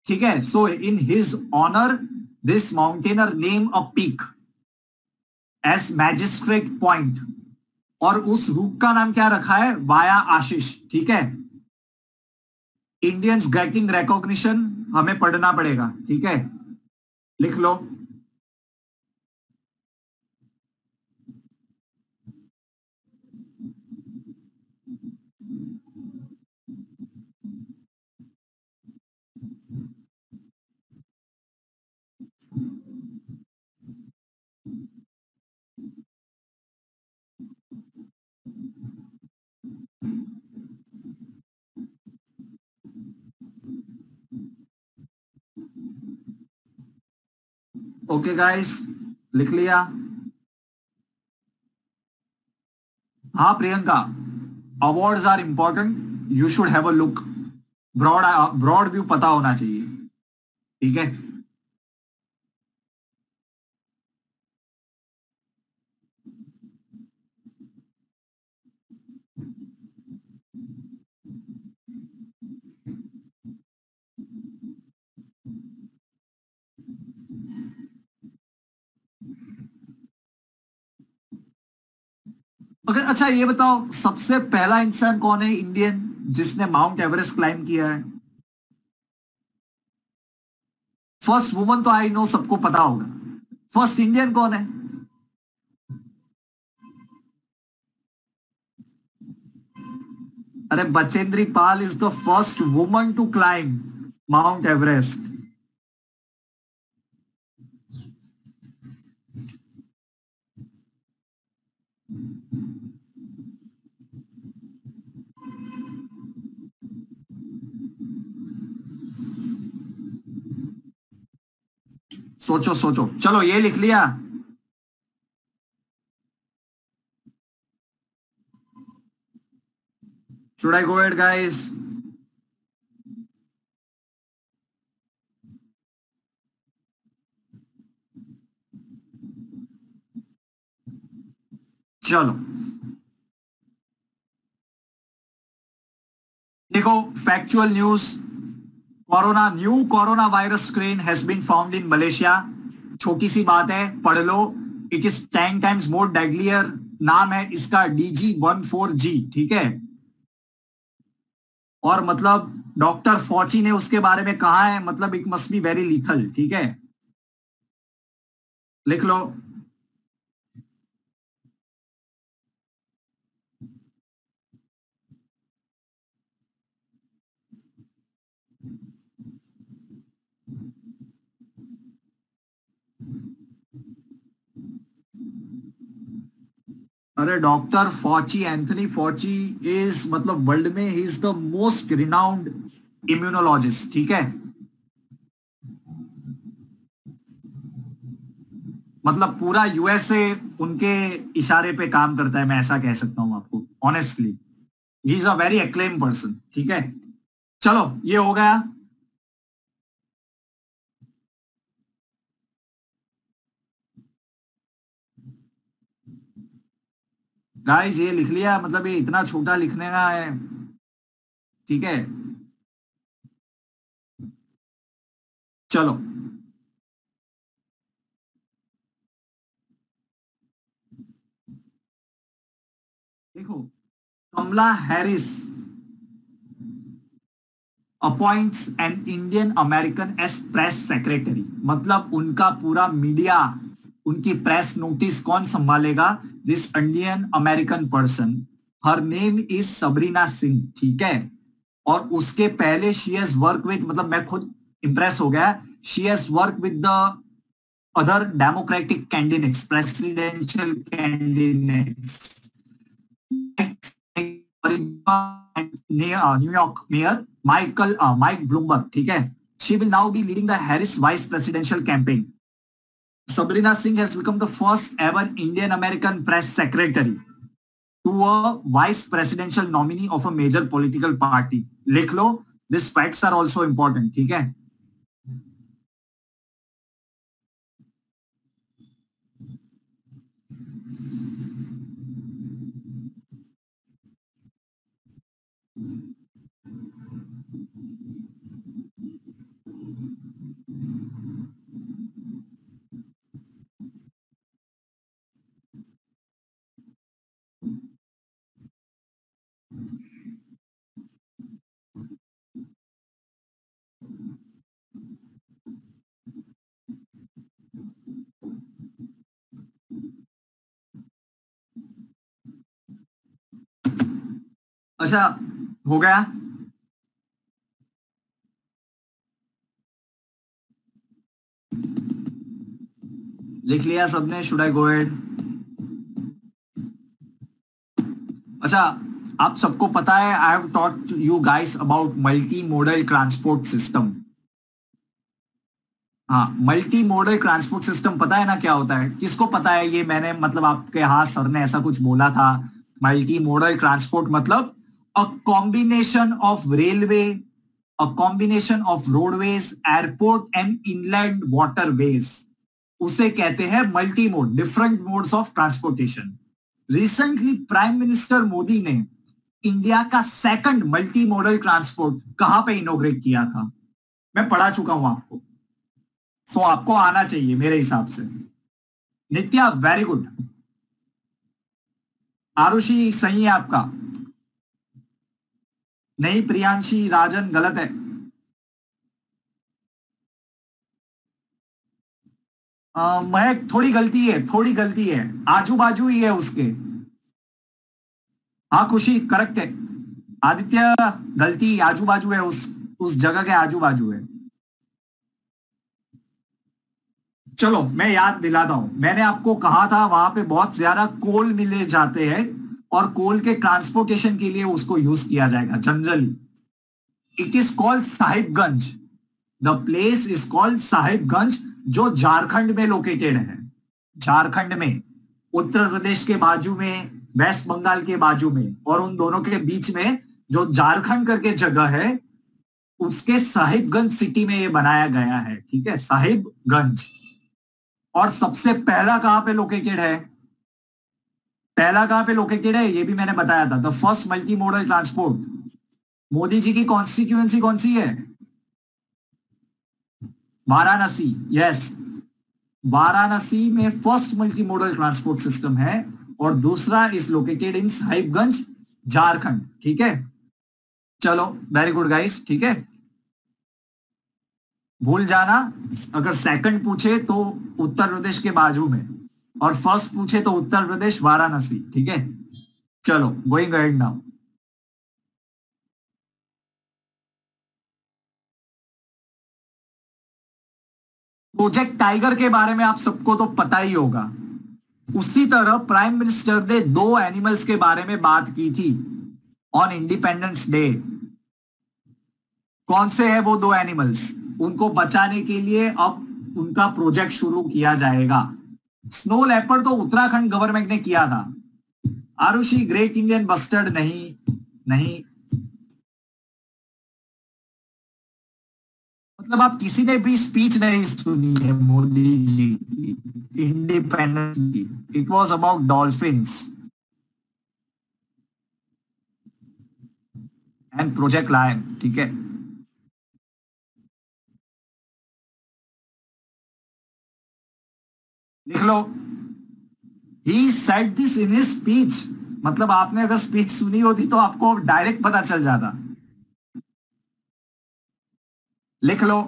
S1: ठीक है। So in his honour this mountaineer name a peak as magistrate point, और उस रूट का नाम क्या रखा है, वाया आशीष, ठीक है। इंडियंस गेटिंग रिकॉग्निशन हमें पढ़ना पड़ेगा, ठीक है, लिख लो। ओके गाइस, लिख लिया? हाँ Priyanka, awards are important, you should have a look, broad broad view पता होना चाहिए, ठीक है। अगर अच्छा ये बताओ, सबसे पहला इंसान कौन है इंडियन जिसने माउंट एवरेस्ट क्लाइम किया है? फर्स्ट वुमन तो आई नो सबको पता होगा, फर्स्ट इंडियन कौन है? अरे Bachendri Pal is the first woman to climb Mount Everest. सोचो सोचो, चलो ये लिख लिया? Should I go ahead guys? चलो देखो, factual news, new corona virus strain has been found in Malaysia. छोटी सी बात है, पढ़ लो। It is 10 times more deadlier. नाम है इसका DG14G, ठीक है। और मतलब डॉक्टर फॉची ने उसके बारे में कहा है, मतलब it must be very lethal, ठीक है, लिख लो। अरे डॉक्टर फॉची, एंथनी फॉची इज मतलब वर्ल्ड में he is the most renowned immunologist, ठीक है। मतलब पूरा USA उनके इशारे पे काम करता है, मैं ऐसा कह सकता हूं आपको honestly. He is a very acclaim person, ठीक है। चलो ये हो गया। गाइस ये लिख लिया? मतलब ये इतना छोटा लिखने का है, ठीक है। चलो देखो, Kamala Harris appoints an Indian American as press secretary. मतलब उनका पूरा मीडिया, उनकी प्रेस नोटिस कौन संभालेगा? This Indian American person, her name is Sabrina Singh, ठीक है। और उसके पहले शी हैज वर्क विद, मतलब मैं खुद इंप्रेस हो गया, she has work with the other democratic candidates, presidential candidates, New York mayor Mike Bloomberg, ठीक है। She will now be leading the Harris vice presidential campaign. Sabrina Singh has become the first ever Indian American press secretary to a vice presidential nominee of a major political party. लिख लो, these facts are also important, ठीक है। अच्छा, हो गया? लिख लिया सबने? Should I go ahead? अच्छा, आप सबको पता है I have taught you guys about multi modal transport system. हाँ, मल्टी मॉडल ट्रांसपोर्ट सिस्टम पता है ना क्या होता है? किसको पता है ये? मैंने मतलब आपके, हाँ सर ने ऐसा कुछ बोला था। मल्टी मॉडल ट्रांसपोर्ट मतलब a combination of railway, a combination of roadways, airport and inland waterways, उसे कहते हैं multi mode, different modes of transportation. Recently prime minister Modi ने इंडिया का सेकंड मल्टी मॉडल ट्रांसपोर्ट कहां पे इनोग्रेट किया था? मैं पढ़ा चुका हूं आपको, सो आपको आना चाहिए मेरे हिसाब से। नित्या, वेरी गुड। आरुषि, सही है आपका? नहीं, प्रियांशी, राजन, गलत है। महक, थोड़ी गलती है, थोड़ी गलती है, आजू बाजू ही है उसके। हाँ खुशी, करेक्ट है। आदित्य, गलती, आजू बाजू है, उस जगह के आजू बाजू है। चलो मैं याद दिलाता हूं, मैंने आपको कहा था वहां पे बहुत ज्यादा कोल मिले जाते हैं और कोल के ट्रांसपोर्टेशन के लिए उसको यूज किया जाएगा generally. It is called Sahibganj. The place is called Sahibganj, जो झारखंड में लोकेटेड है। झारखंड में, उत्तर प्रदेश के बाजू में, वेस्ट बंगाल के बाजू में, और उन दोनों के बीच में जो झारखंड करके जगह है, उसके साहिबगंज सिटी में ये बनाया गया है। ठीक है, साहिबगंज। और सबसे पहला कहां पे लोकेटेड है? पहला कहां पे लोकेटेड है ये भी मैंने बताया था। The first multi modal transport, Modi ji की कॉन्स्टिट्यूएंसी कौन सी है? वाराणसी, यस। वाराणसी में first multi modal transport system है, और दूसरा is located in Sahibganj, Jharkhand. ठीक है, चलो वेरी गुड गाइस। ठीक है, भूल जाना, अगर सेकंड पूछे तो उत्तर प्रदेश के बाजू में, और फर्स्ट पूछे तो उत्तर प्रदेश वाराणसी। ठीक है, चलो going ahead now. Project tiger के बारे में आप सबको तो पता ही होगा। उसी तरह प्राइम मिनिस्टर ने दो एनिमल्स के बारे में बात की थी ऑन इंडिपेंडेंस डे। कौन से हैं वो दो एनिमल्स? उनको बचाने के लिए अब उनका प्रोजेक्ट शुरू किया जाएगा। स्नो लेपर्ड तो उत्तराखंड गवर्नमेंट ने किया था। आरुषि, ग्रेट इंडियन बस्टर्ड नहीं, नहीं। मतलब आप किसी ने भी स्पीच नहीं सुनी है मोदी जी की इंडिपेंडेंस की? It was about dolphins and project lion. ठीक है, लिख लो। He said this in his speech. मतलब आपने अगर स्पीच सुनी होती तो आपको डायरेक्ट पता चल जाता। लिख लो।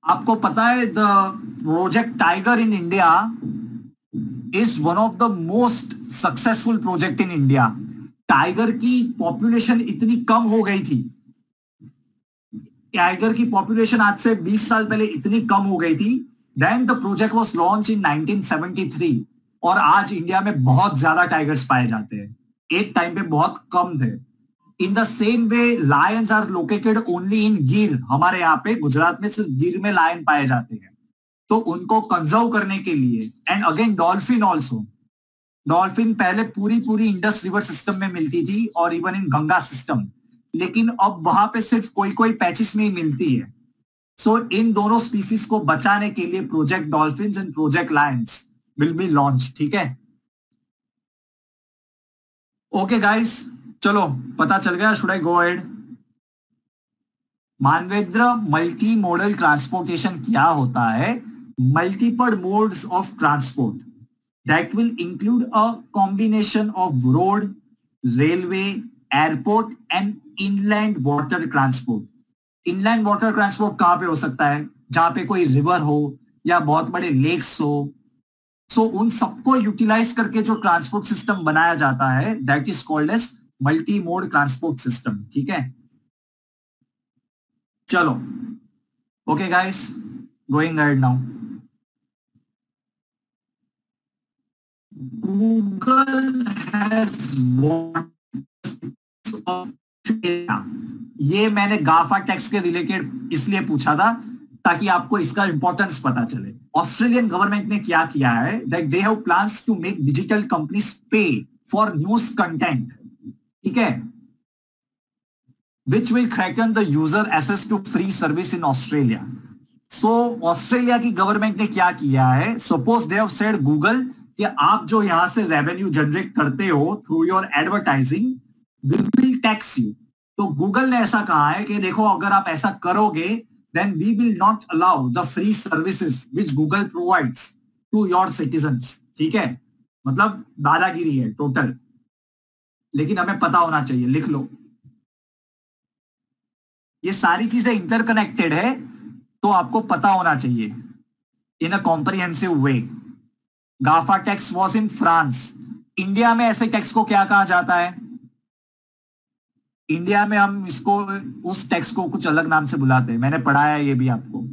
S1: आपको पता है the project tiger in India is one of the most successful project in India. Tiger की पॉपुलेशन इतनी कम हो गई थी, टाइगर की पॉपुलेशन आज से 20 साल पहले इतनी कम हो गई थी। Then the project was launch in 1973, और आज इंडिया में बहुत ज्यादा टाइगर्स पाए जाते हैं। एक टाइम पे बहुत कम थे। In the same way lions are located only in Gir. हमारे यहाँ पे गुजरात में सिर्फ गिर में लायन पाए जाते हैं। तो उनको कंजर्व करने के लिए, and again dolphin also. Dolphin पहले पूरी पूरी इंडस रिवर सिस्टम में मिलती थी और इवन इन गंगा सिस्टम, लेकिन अब वहां पे सिर्फ कोई कोई पैचेस में ही मिलती है। सो इन दोनों स्पीसीज को बचाने के लिए project dolphin and project Lions will be launch. ठीक है, ओके गाइस, चलो पता चल गया। Should I go ahead? Manvendra, multi modal transportation क्या होता है? Multiple modes of transport that will include a combination of road, railway, airport and inland water transport. inland water transport कहां पे हो सकता है? जहां पे कोई रिवर हो या बहुत बड़े लेक्स हो, सो उन सबको यूटिलाइज करके जो ट्रांसपोर्ट सिस्टम बनाया जाता है that is called as multi mode transport system. ठीक है, चलो, okay guys, going ahead now. Google has ये मैंने गाफा टैक्स के रिलेटेड इसलिए पूछा था ताकि आपको इसका इंपॉर्टेंस पता चले। ऑस्ट्रेलियन गवर्नमेंट ने क्या किया है that they have plans to make digital companies pay for news content, ठीक है, which will threaten the user access to free service in Australia. So Australia की गवर्नमेंट ने क्या किया है, suppose they have said Google कि आप जो यहां से रेवेन्यू जनरेट करते हो through your advertising we will tax you. तो गूगल ने ऐसा कहा है कि देखो अगर आप ऐसा करोगे then we will not allow the free services which Google provides to your citizens. ठीक है, मतलब दादागिरी है टोटल, लेकिन हमें पता होना चाहिए, लिख लो। ये सारी चीजें इंटरकनेक्टेड है तो आपको पता होना चाहिए in a comprehensive way. GAFA tax was in France. India में ऐसे टैक्स को क्या कहा जाता है? इंडिया में हम इसको, उस टैक्स को कुछ अलग नाम से बुलाते हैं, मैंने पढ़ाया ये भी आपको।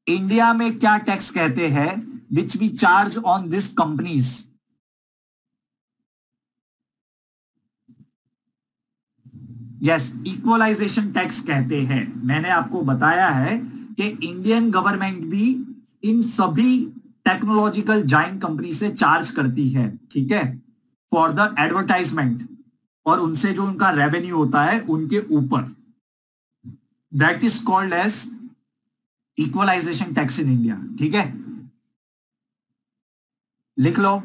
S1: इंडिया में क्या टैक्स कहते हैं which we charge on this companies? Yes, equalisation tax कहते हैं। मैंने आपको बताया है कि इंडियन गवर्नमेंट भी इन सभी टेक्नोलॉजिकल जाइंट कंपनी से चार्ज करती है, ठीक है, फॉर द एडवर्टाइजमेंट, और उनसे जो उनका रेवेन्यू होता है उनके ऊपर, that is called as equalisation tax in India. ठीक है, लिख लो।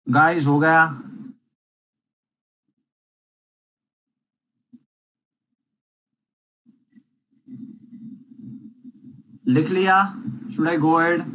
S1: गाइस हो गया? लिख लिया? Should I go ahead?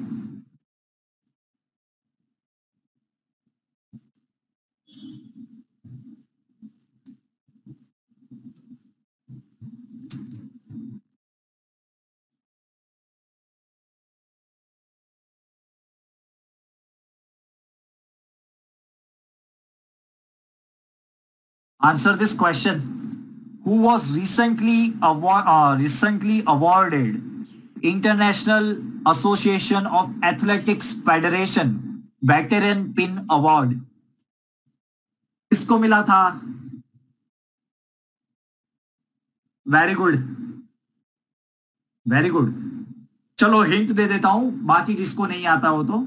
S1: Answer this question. Who was recently awarded International Association of Athletics Federation Veteran Pin Award? किसको मिला था? Very good, very good. चलो हिंट दे देता हूं, बाकी जिसको नहीं आता हो तो।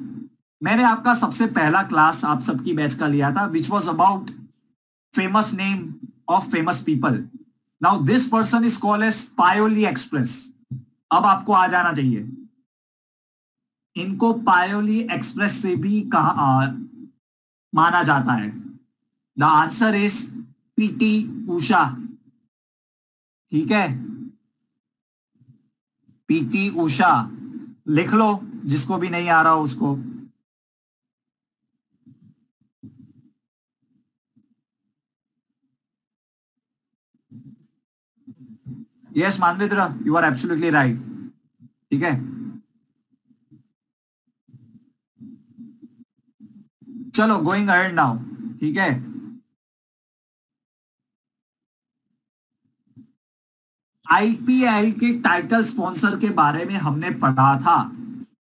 S1: मैंने आपका सबसे पहला क्लास आप सबकी बैच का लिया था which was about famous name of famous people. Now this person is called as Paoli Express. अब आपको आ जाना चाहिए, इनको पायोली एक्सप्रेस से भी कहा माना जाता है। The answer is PT Usha. ठीक है, पीटी उषा, लिख लो जिसको भी नहीं आ रहा हो उसको। Yes Manvendra, you are absolutely right. ठीक है, चलो गोइंग अहेड नाउ। ठीक है, आईपीएल के टाइटल स्पॉन्सर के बारे में हमने पढ़ा था।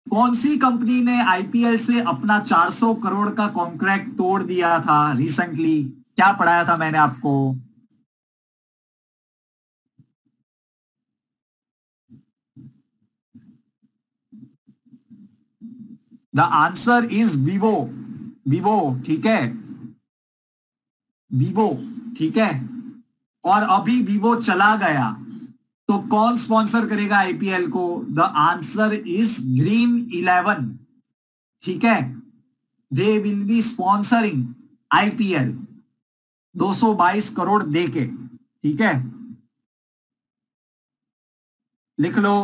S1: कौन सी कंपनी ने आईपीएल से अपना 400 करोड़ का कॉन्ट्रैक्ट तोड़ दिया था रिसेंटली? क्या पढ़ाया था मैंने आपको? The answer is Vivo. Vivo, ठीक है, वीवो, ठीक है। और अभी वीवो चला गया तो कौन स्पॉन्सर करेगा आईपीएल को? The answer is dream 11। ठीक है, they will be sponsoring IPL 222 crore देके। ठीक है, लिख लो।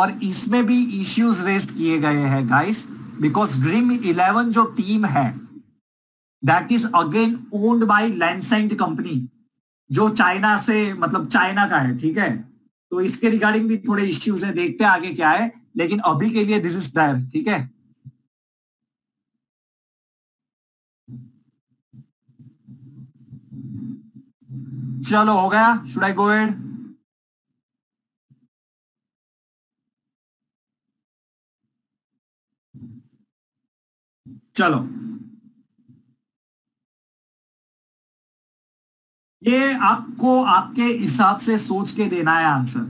S1: और इसमें भी इश्यूज रेज किए गए हैं गाइस, बिकॉज ड्रीम 11 जो टीम है that is again owned by Lancent company, जो चाइना से मतलब चाइना का है, ठीक है। तो इसके रिगार्डिंग भी थोड़े इश्यूज है, देखते हैं आगे क्या है, लेकिन अभी के लिए दिस इज देयर, ठीक है। चलो हो गया, शुड आई गो अहेड? चलो, ये आपको आपके हिसाब से सोच के देना है आंसर।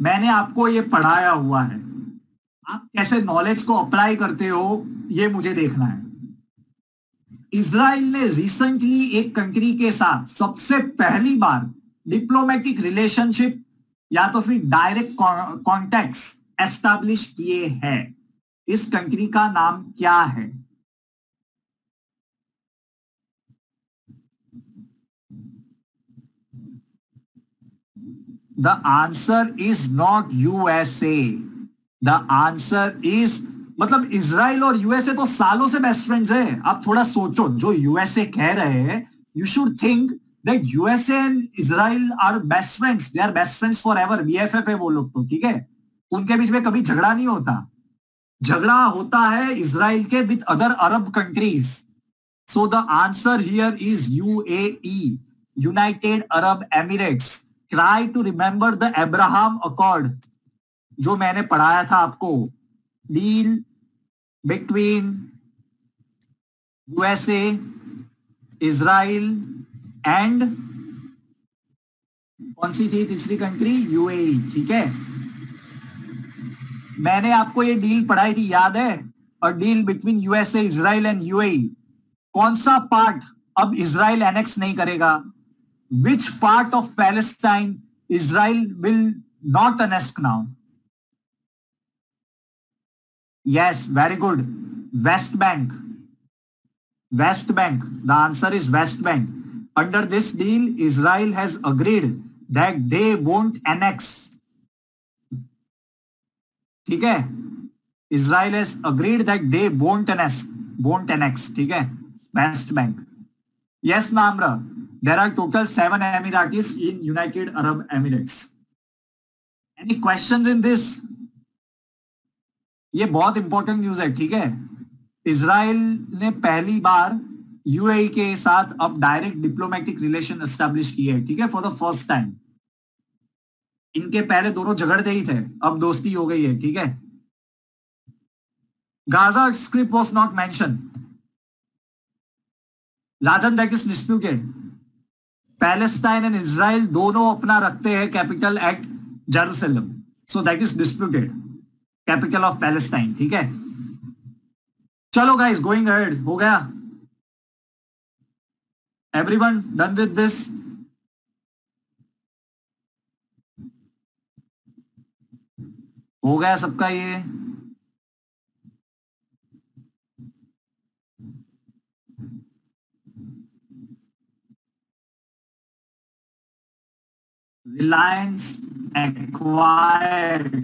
S1: मैंने आपको ये पढ़ाया हुआ है, आप कैसे नॉलेज को अप्लाई करते हो ये मुझे देखना है। इजराइल ने रिसेंटली एक कंट्री के साथ सबसे पहली बार डिप्लोमेटिक रिलेशनशिप या तो फिर डायरेक्ट कॉन्टैक्ट्स एस्टैब्लिश किए हैं। इस कंट्री का नाम क्या है? The answer is not USA, the answer is, मतलब इजराइल और यूएसए तो सालों से बेस्ट फ्रेंड्स है। आप थोड़ा सोचो, जो यूएसए कह रहे हैं, you should think that USA and Israel are best friends, they are best friends for ever, BFF है वो लोग तो, ठीक है। उनके बीच में कभी झगड़ा नहीं होता, झगड़ा होता है इजराइल के with other Arab countries. So the answer here is UAE, United Arab Emirates. Try to remember the Abraham accord, जो मैंने पढ़ाया था आपको, deal between USA, Israel and कौन सी थी तीसरी कंट्री? यूएई, ठीक है। मैंने आपको ये डील पढ़ाई थी, याद है? और deal between USA, Israel and UAE, कौन सा पार्ट अब इजराइल एनेक्स नहीं करेगा? Which part of Palestine Israel will not annex now? Yes, very good. West Bank. West Bank. The answer is West Bank. Under this deal, Israel has agreed that they won't annex. ठीक है? Israel has agreed that they won't annex. Won't annex. ठीक है? West Bank. Yes, Namra. There are total 7 Emiratis in United Arab Emirates. Any questions in this? ये बहुत important news है, ठीक है। Israel ने पहली बार यूएई के साथ अब डायरेक्ट डिप्लोमेटिक रिलेशन एस्टैब्लिश किए हैं, ठीक है, फॉर द फर्स्ट टाइम। इनके पहले दोनों झगड़ते ही थे, अब दोस्ती हो गई है, ठीक है। Gaza script was not mention, Rajan, that is disputed. Palestine and Israel दोनों अपना रखते हैं capital eight Jerusalem, so that is disputed, capital of Palestine, ठीक है। चलो गाइस, गोइंग अहेड, हो गया? Everyone done with this? हो गया सबका ये? रिलायंस एक्वायर्ड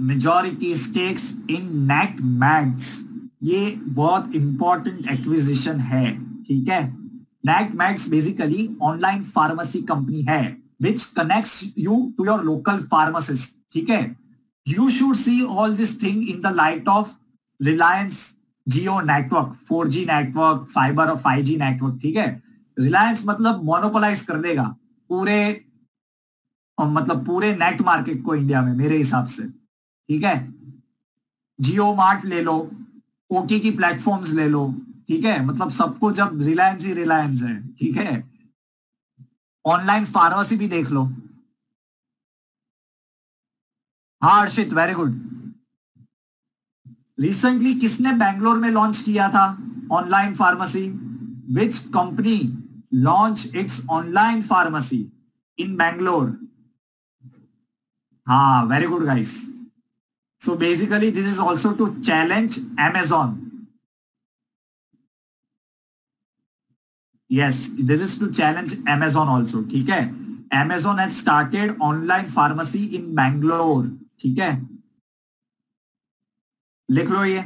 S1: मेजॉरिटी स्टेक्स इन नेट मैक्स। ये बहुत इंपॉर्टेंट एक्विजिशन है, ठीक है। Net max basically online pharmacy company है which connects you to your local pharmacist, ठीक है। You should see all this thing in the light of Reliance Jio network, 4G network, fibre और 5G network, ठीक है। रिलायंस मतलब मोनोपोलाइज कर देगा पूरे, मतलब पूरे नेट मार्केट को इंडिया में, मेरे हिसाब से, ठीक है। जियो मार्ट ले लो, ओटीटी प्लेटफॉर्म्स ले लो, ठीक है, मतलब सबको जब रिलायंस ही रिलायंस है, ठीक है। ऑनलाइन फार्मेसी भी देख लो। हाँ हर्षित, वेरी गुड। रिसेंटली किसने बैंगलोर में लॉन्च किया था online pharmacy? Which company launch its online pharmacy in Bangalore? हाँ, very good guys. So basically this is also to challenge Amazon. Yes, this is to challenge Amazon also, ठीक है। Amazon has started online pharmacy in Bangalore, ठीक है। लिख लो ये।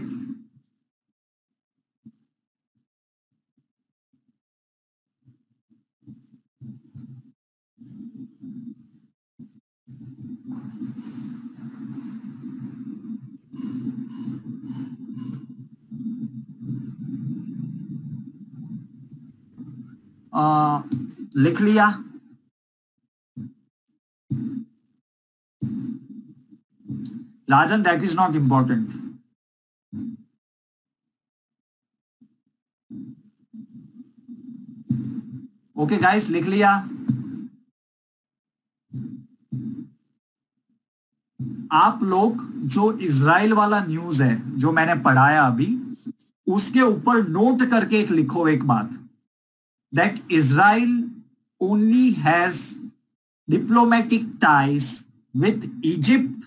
S1: लिख लिया। Rajan, that is not important. Okay guys, लिख लिया। आप लोग जो इजराइल वाला न्यूज है जो मैंने पढ़ाया अभी, उसके ऊपर नोट करके एक लिखो एक बात, that Israel only has diplomatic ties with Egypt,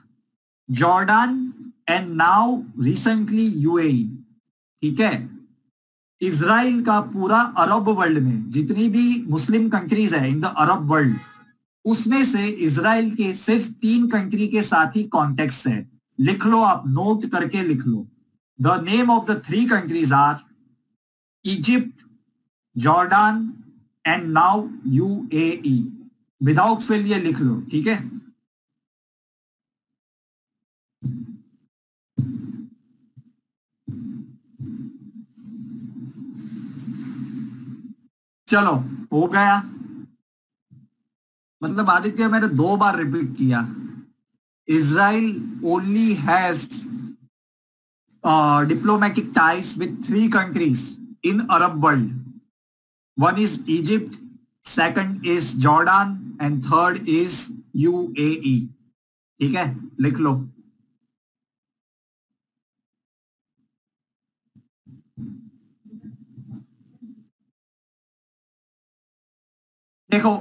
S1: Jordan and now recently UAE. ठीक है, इजराइल का पूरा अरब वर्ल्ड में जितनी भी मुस्लिम कंट्रीज है इन द अरब वर्ल्ड, उसमें से इजराइल के सिर्फ 3 कंट्री के साथ ही कॉन्टेक्ट है। लिख लो, आप नोट करके लिख लो। The name of the 3 countries are Egypt, Jordan and now UAE. Without fill ये लिख लो, ठीक है। चलो, हो गया। मतलब आदित्य, मैंने 2 बार रिपीट किया, Israel only has diplomatic ties with 3 countries in Arab world. One is Egypt, second is Jordan and third is UAE. ठीक है, लिख लो। देखो,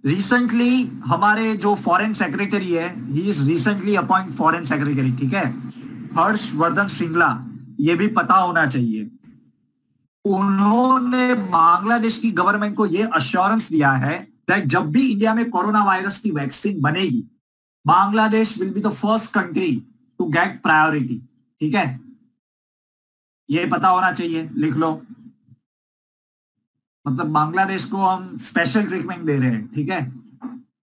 S1: रिसेंटली हमारे जो फॉरेन सेक्रेटरी है, he is recently appoint foreign secretary, ठीक है, हर्षवर्धन श्रृंगला। ये भी पता होना चाहिए। उन्होंने बांग्लादेश की गवर्नमेंट को ये अश्योरेंस दिया है कि जब भी इंडिया में कोरोना वायरस की वैक्सीन बनेगी, Bangladesh will be the first country to get priority. ठीक है, ये पता होना चाहिए, लिख लो। मतलब बांग्लादेश को हम स्पेशल ट्रीटमेंट दे रहे हैं, ठीक है,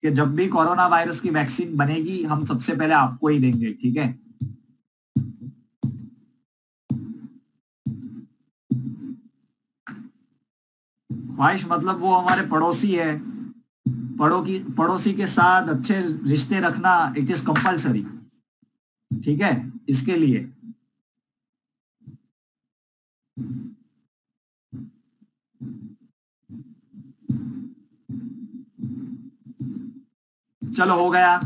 S1: कि जब भी कोरोना वायरस की वैक्सीन बनेगी हम सबसे पहले आपको ही देंगे। ठीक है, ख्वाहिश मतलब वो हमारे पड़ोसी है, पड़ोसी के साथ अच्छे रिश्ते रखना इट इज कंपलसरी। ठीक है, इसके लिए चलो, हो गया।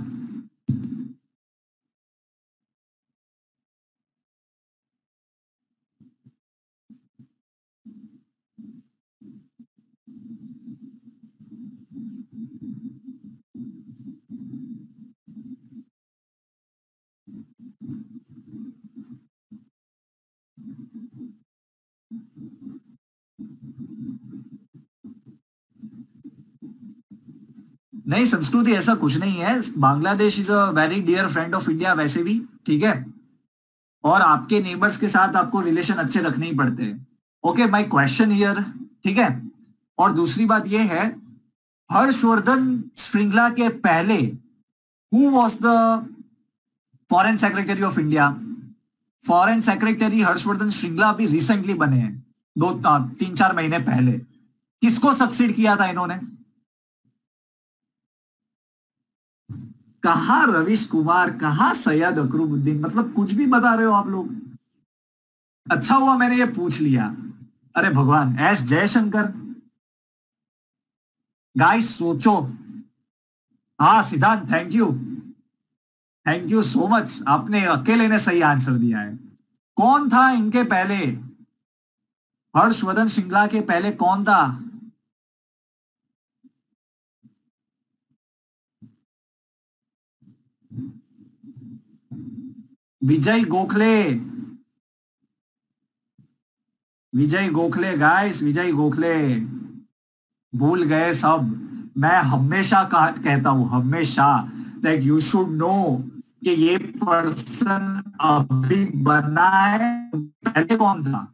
S1: नहीं, संस्कृति ऐसा कुछ नहीं है। Bangladesh is a very dear friend of India वैसे भी, ठीक है, और आपके नेबर्स के साथ आपको रिलेशन अच्छे रखने ही पड़ते हैं। ओके, माय क्वेश्चन हियर, ठीक है। और दूसरी बात यह है, हर्षवर्धन श्रृंगला के पहले who was the foreign secretary of India? Foreign secretary Harshvardhan Shringla अभी रिसेंटली बने हैं, 3-4 महीने पहले। किसको सक्सीड किया था इन्होंने? कहा रवीश कुमार, कहा सैयद अकरुद्दीन, मतलब कुछ भी बता रहे हो आप लोग। अच्छा हुआ मैंने ये पूछ लिया। अरे भगवान, एस जयशंकर। गाइस सोचो। हाँ सिद्धांत, थैंक यू सो मच, आपने अकेले ने सही आंसर दिया है। कौन था इनके पहले? हर्षवर्धन श्रृंगला के पहले कौन था? विजय गोखले। विजय गोखले गाइस, विजय गोखले। भूल गए सब। मैं हमेशा कहता हूं, हमेशा, दैट यू शुड नो कि ये पर्सन अभी बना है, पहले कौन था।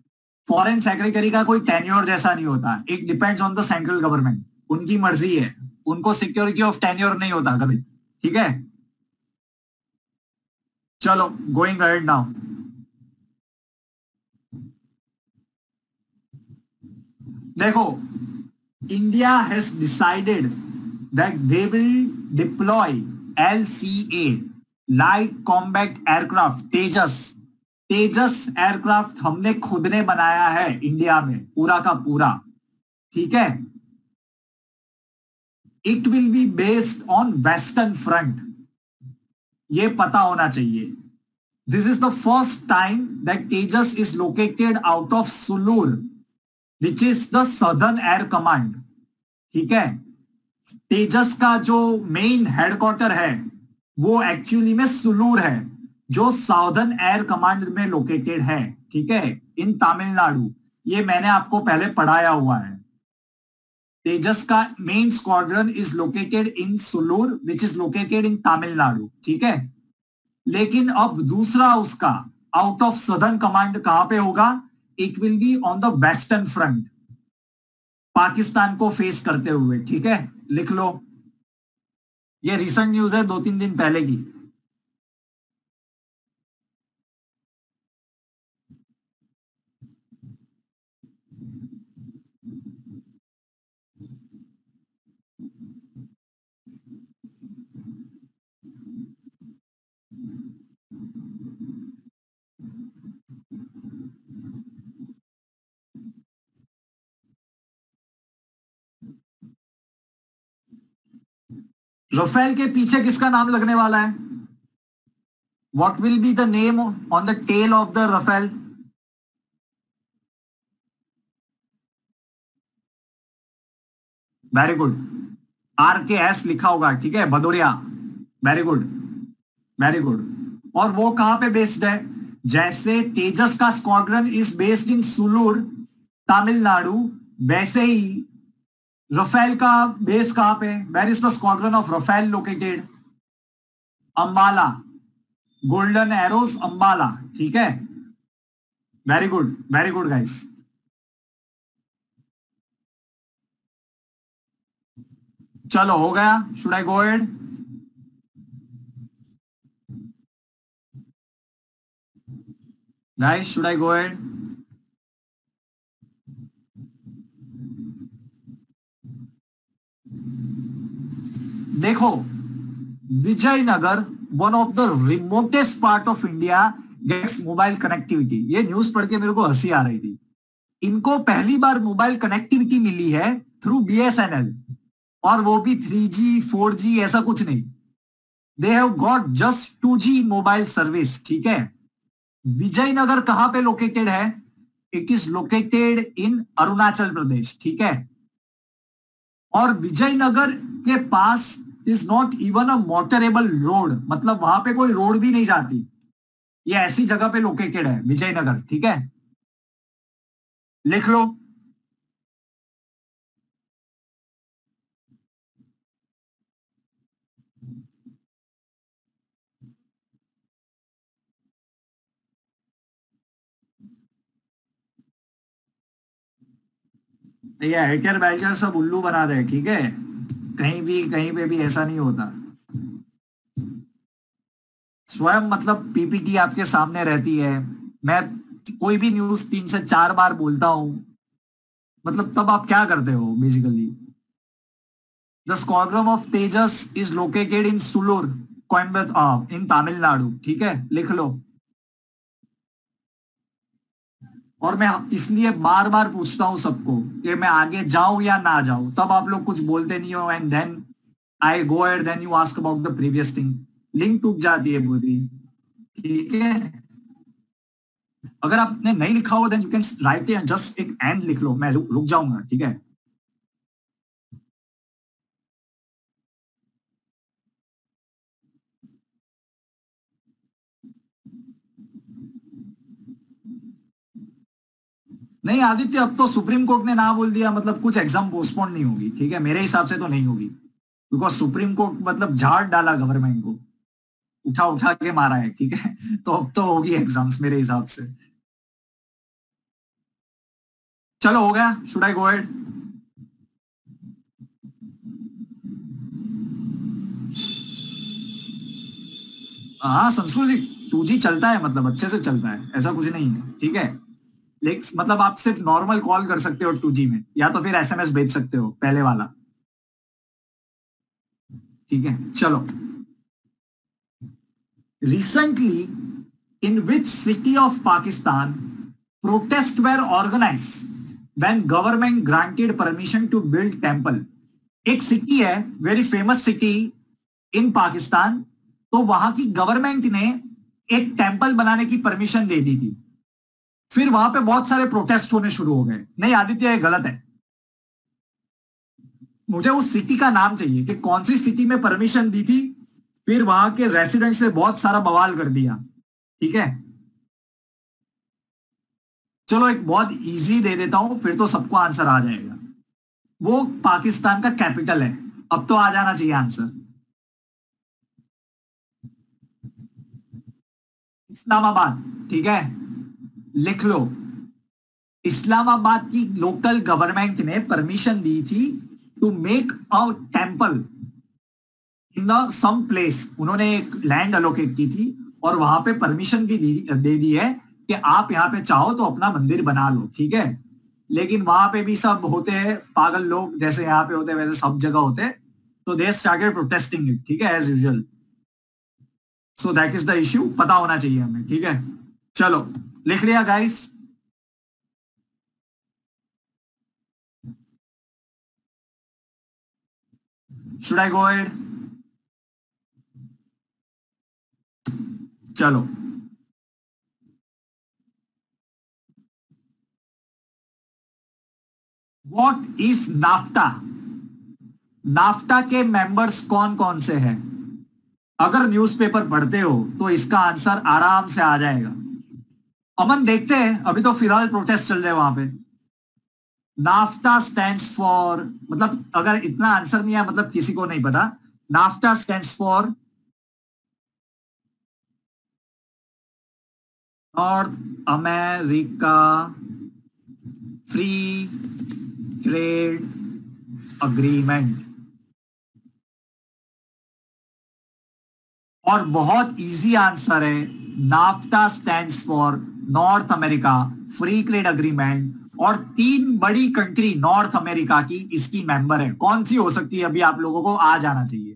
S1: फॉरेन सेक्रेटरी का कोई टेन्योर जैसा नहीं होता, it depends on the central government, उनकी मर्जी है, उनको सिक्योरिटी ऑफ टेन्योर नहीं होता कभी, ठीक है। चलो गोइंग अहेड नाउ, देखो India has decided that they will deploy LCA, light combat aircraft, Tejas. Tejas aircraft हमने खुद ने बनाया है इंडिया में, पूरा का पूरा, ठीक है। It will be based on western front, ये पता होना चाहिए। This is the first time that Tejas is located out of Sulur, which is the southern air command, ठीक है। तेजस का जो मेन हेडक्वार्टर है वो एक्चुअली में सुलूर है, जो साउदर्न एयर कमांड में लोकेटेड है, ठीक है, इन तमिलनाडु। ये मैंने आपको पहले पढ़ाया हुआ है। तेजस का main squadron is located in Sulur, which is located इन तमिलनाडु, ठीक है। लेकिन अब दूसरा उसका आउट ऑफ सदर्न कमांड कहां पे होगा, it will be on the western front, Pakistan को फेस करते हुए, ठीक है। लिख लो, ये रिसेंट न्यूज है 2-3 दिन पहले की। रफेल के पीछे किसका नाम लगने वाला है, what will be the name on the tail of the Rafale. Very good, RKS लिखा होगा, ठीक है, Bhadauria. Very good, very good. और वो कहां पे बेस्ड है, जैसे तेजस का squadron is based in Sulur Tamil Nadu, वैसे ही रफेल का बेस कहां पे, where is the squadron of Rafale located, Ambala, golden arrows Ambala, ठीक है। Very good guys. चलो हो गया, should I go ahead. Guys should I go ahead. देखो Vijaynagar, one of the remotest part of India, gets mobile connectivity. ये news पढ़ के मेरे को हंसी आ रही थी। इनको पहली बार मोबाइल कनेक्टिविटी मिली है थ्रू BSNL, और वो भी 3G 4G ऐसा कुछ नहीं, they have got just 2G mobile service, ठीक है। विजयनगर कहां पे लोकेटेड है, it is located in Arunachal Pradesh, ठीक है। और विजयनगर के पास is not even a motorable road, मतलब वहां पे कोई रोड भी नहीं जाती, ये ऐसी जगह पे लोकेटेड है विजयनगर, ठीक है। लिख लो, ये हेटर बैचर सब उल्लू बना दे, ठीक है। कहीं पे भी ऐसा नहीं होता। स्वयं मतलब PPT आपके सामने रहती है, मैं कोई भी न्यूज 3 से 4 बार बोलता हूं, मतलब तब आप क्या करते हो basically. The squadron of Tejas is located in Sulur, Coimbatore in Tamil Nadu, ठीक है, लिख लो। और मैं इसलिए बार बार पूछता हूं सबको कि मैं आगे जाऊं या ना जाऊं, तब आप लोग कुछ बोलते नहीं हो, and then I go ahead, then you ask about the previous thing, link टूट जाती है पूरी, ठीक है। अगर आपने नहीं लिखा हो then you can write it, just एक एंड लिख लो, मैं रुक जाऊंगा, ठीक है। नहीं आदित्य, अब तो सुप्रीम कोर्ट ने ना बोल दिया, मतलब कुछ एग्जाम पोस्टपोन नहीं होगी, ठीक है, मेरे हिसाब से तो नहीं होगी, बिकॉज सुप्रीम कोर्ट मतलब झाड़ डाला गवर्नमेंट को। उठा उठा के मारा है, ठीक है। तो अब तो होगी एग्जाम्स मेरे हिसाब से। चलो हो गया, शुड आई गो अहेड? हाँ संस्कृत 2G चलता है, मतलब अच्छे से चलता है, ऐसा कुछ नहीं है, ठीक है। लेकिन मतलब आप सिर्फ नॉर्मल कॉल कर सकते हो 2G में, या तो फिर SMS भेज सकते हो, पहले वाला, ठीक है। चलो, recently in which city of Pakistan protest were organize when government granted permission to build temple? एक सिटी है, very famous city in Pakistan, तो वहां की गवर्नमेंट ने एक टेंपल बनाने की परमिशन दे दी थी। फिर वहां पे बहुत सारे प्रोटेस्ट होने शुरू हो गए। नहीं आदित्य, ये गलत है। मुझे उस सिटी का नाम चाहिए कि कौन सी सिटी में परमिशन दी थी, फिर वहां के रेसिडेंट से बहुत सारा बवाल कर दिया, ठीक है। चलो एक बहुत इजी दे देता हूं, फिर तो सबको आंसर आ जाएगा। वो पाकिस्तान का कैपिटल है। अब तो आ जाना चाहिए आंसर। इस्लामाबाद, ठीक है, लिख लो। इस्लामाबाद की लोकल गवर्नमेंट ने परमिशन दी थी to make a temple in the some place. उन्होंने एक लैंड अलोकेट की थी और वहां पे परमिशन भी दे दी है कि आप यहाँ पे चाहो तो अपना मंदिर बना लो, ठीक है। लेकिन वहां पे भी सब होते हैं पागल लोग, जैसे यहाँ पे होते हैं वैसे सब जगह होते हैं। तो दे स्टार्टेड प्रोटेस्टिंग इट, ठीक है, as usual. So that is the issue, पता होना चाहिए हमें, ठीक है। चलो लिख लिया guys? Should I go ahead? चलो, व्हाट इज नाफ्टा? नाफ्टा के मेंबर्स कौन कौन से हैं? अगर न्यूज़पेपर पढ़ते हो तो इसका आंसर आराम से आ जाएगा। अमन देखते हैं, अभी तो फिलहाल प्रोटेस्ट चल रहे हैं वहां पे। नाफ्टा स्टैंड्स फॉर, मतलब अगर इतना आंसर नहीं है मतलब किसी को नहीं पता। NAFTA stands for north America free trade agreement. और बहुत इजी आंसर है, NAFTA stands for north America free trade agreement. और 3 बड़ी कंट्री नॉर्थ अमेरिका की इसकी मेंबर है। कौन सी हो सकती है, अभी आप लोगों को आ जाना चाहिए?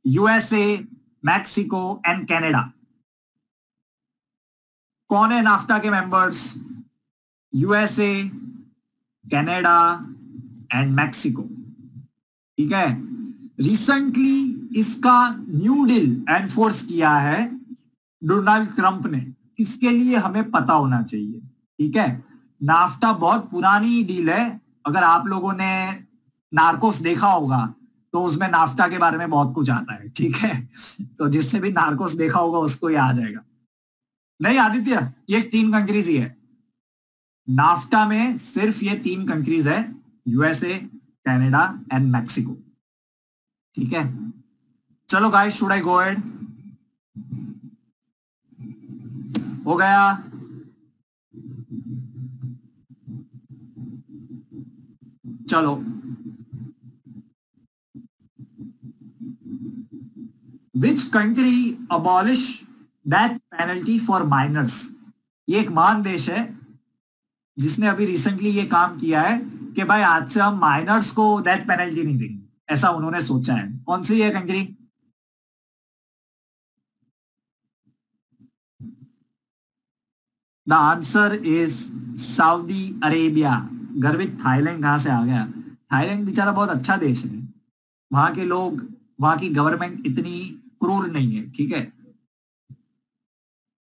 S1: USA, Mexico and Canada. कौन है नाफ्टा के members? USA, Canada and Mexico, ठीक है। रिसेंटली इसका न्यू डील एनफोर्स किया है डोनाल्ड ट्रंप ने। इसके लिए हमें पता होना चाहिए, ठीक है। नाफ्टा बहुत पुरानी डील है। अगर आप लोगों ने नार्कोस देखा होगा तो उसमें नाफ्टा के बारे में बहुत कुछ आता है, ठीक है। तो जिससे भी नार्कोस देखा होगा उसको ये आ जाएगा। नहीं आदित्य, ये 3 कंट्रीज ही है। नाफ्टा में सिर्फ ये 3 कंट्रीज है, USA, कनाडा एंड मैक्सिको, ठीक है। चलो guys, should I go ahead? हो गया? चलो, which country abolish death penalty for minors? ये एक महान देश है जिसने अभी रिसेंटली ये काम किया है कि भाई आज से हम माइनर्स को डेथ पेनल्टी नहीं देंगे, ऐसा उन्होंने सोचा है। कौन सी है country? The answer is Saudi Arabia. गर्वित थाईलैंड कहां से आ गया? थाईलैंड बेचारा बहुत अच्छा देश है। वहां के लोग, वहां की गवर्नमेंट इतनी क्रूर नहीं है, ठीक है।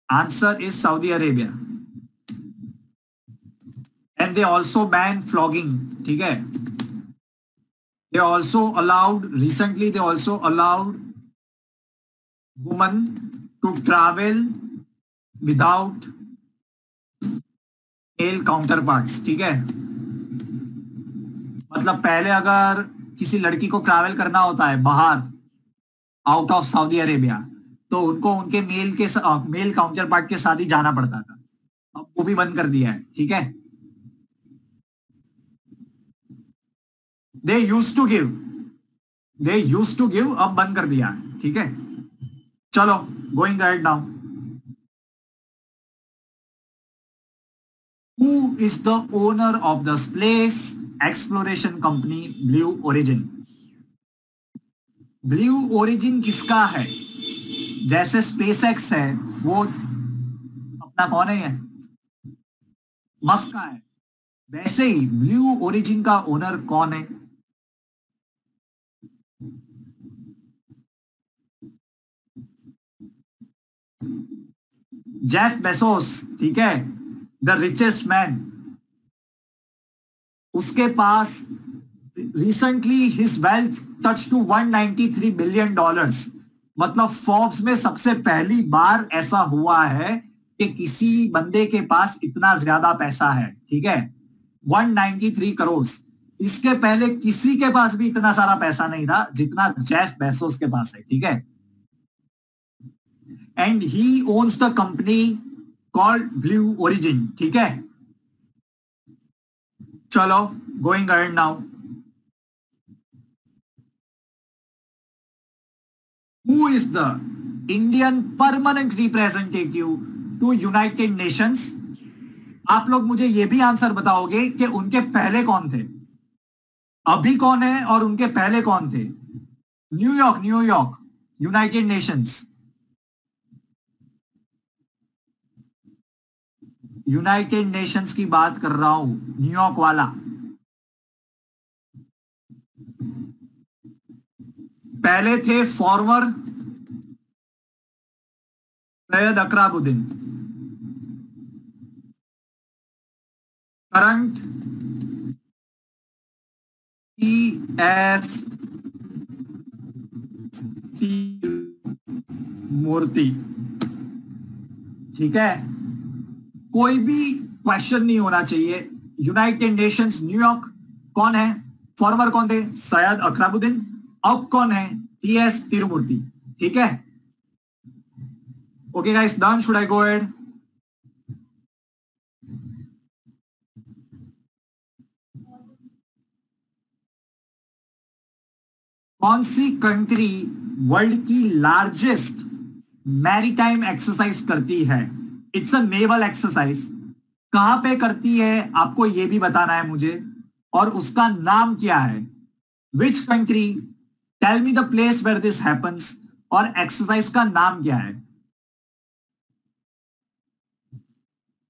S1: Answer is Saudi Arabia. And they also ban flogging, ठीक है। They also allowed, recently they also allowed woman to travel without male counterparts, ठीक है। मतलब पहले अगर किसी लड़की को ट्रैवल करना होता है बाहर, आउट ऑफ सऊदी अरेबिया, तो उनको उनके मेल काउंटर पार्ट के साथ ही जाना पड़ता था। अब वो भी बंद कर दिया है, ठीक है। दे यूज टू गिव, अब बंद कर दिया है, ठीक है। चलो, going ahead now. Who is the owner of the space exploration company Blue Origin? Blue origin किसका है? जैसे स्पेस एक्स है, वो अपना कौन है? मस्क का है। वैसे ही ब्लू ओरिजिन का ओनर कौन है? जेफ बेसोस, ठीक है, द रिचेस्ट मैन। उसके पास recently his wealth touch to 193 billion dollars. मतलब फोर्ब्स में सबसे पहली बार ऐसा हुआ है कि किसी बंदे के पास इतना ज्यादा पैसा है, ठीक है, 193 करोड़। इसके पहले किसी के पास भी इतना सारा पैसा नहीं था जितना जेफ बेसोस के पास है, ठीक है। And he owns the company called blue origin, ठीक है। चलो, going ahead now. Who is the Indian permanent representative to United Nations? आप लोग मुझे ये भी आंसर बताओगे कि उनके पहले कौन थे, अभी कौन है और उनके पहले कौन थे? New York, United Nations. United Nations की बात कर रहा हूं, न्यूयॉर्क वाला। पहले थे फॉर्मर सैयद अकरामुद्दीन, करंट टीएस मूर्ति, ठीक है। कोई भी क्वेश्चन नहीं होना चाहिए। यूनाइटेड नेशंस न्यूयॉर्क, कौन है? फॉर्मर कौन थे? सैयद अकरामुद्दीन। अब कौन है? टीएस तिरुमूर्ति, ठीक है। Okay guys, done. Should I go ahead? कौन सी कंट्री वर्ल्ड की लार्जेस्ट मैरीटाइम एक्सरसाइज करती है? It's a naval exercise. कहां पे करती है आपको ये भी बताना है मुझे, और उसका नाम क्या है? Which country? Tell me the place where this happens, और एक्सरसाइज का नाम क्या है?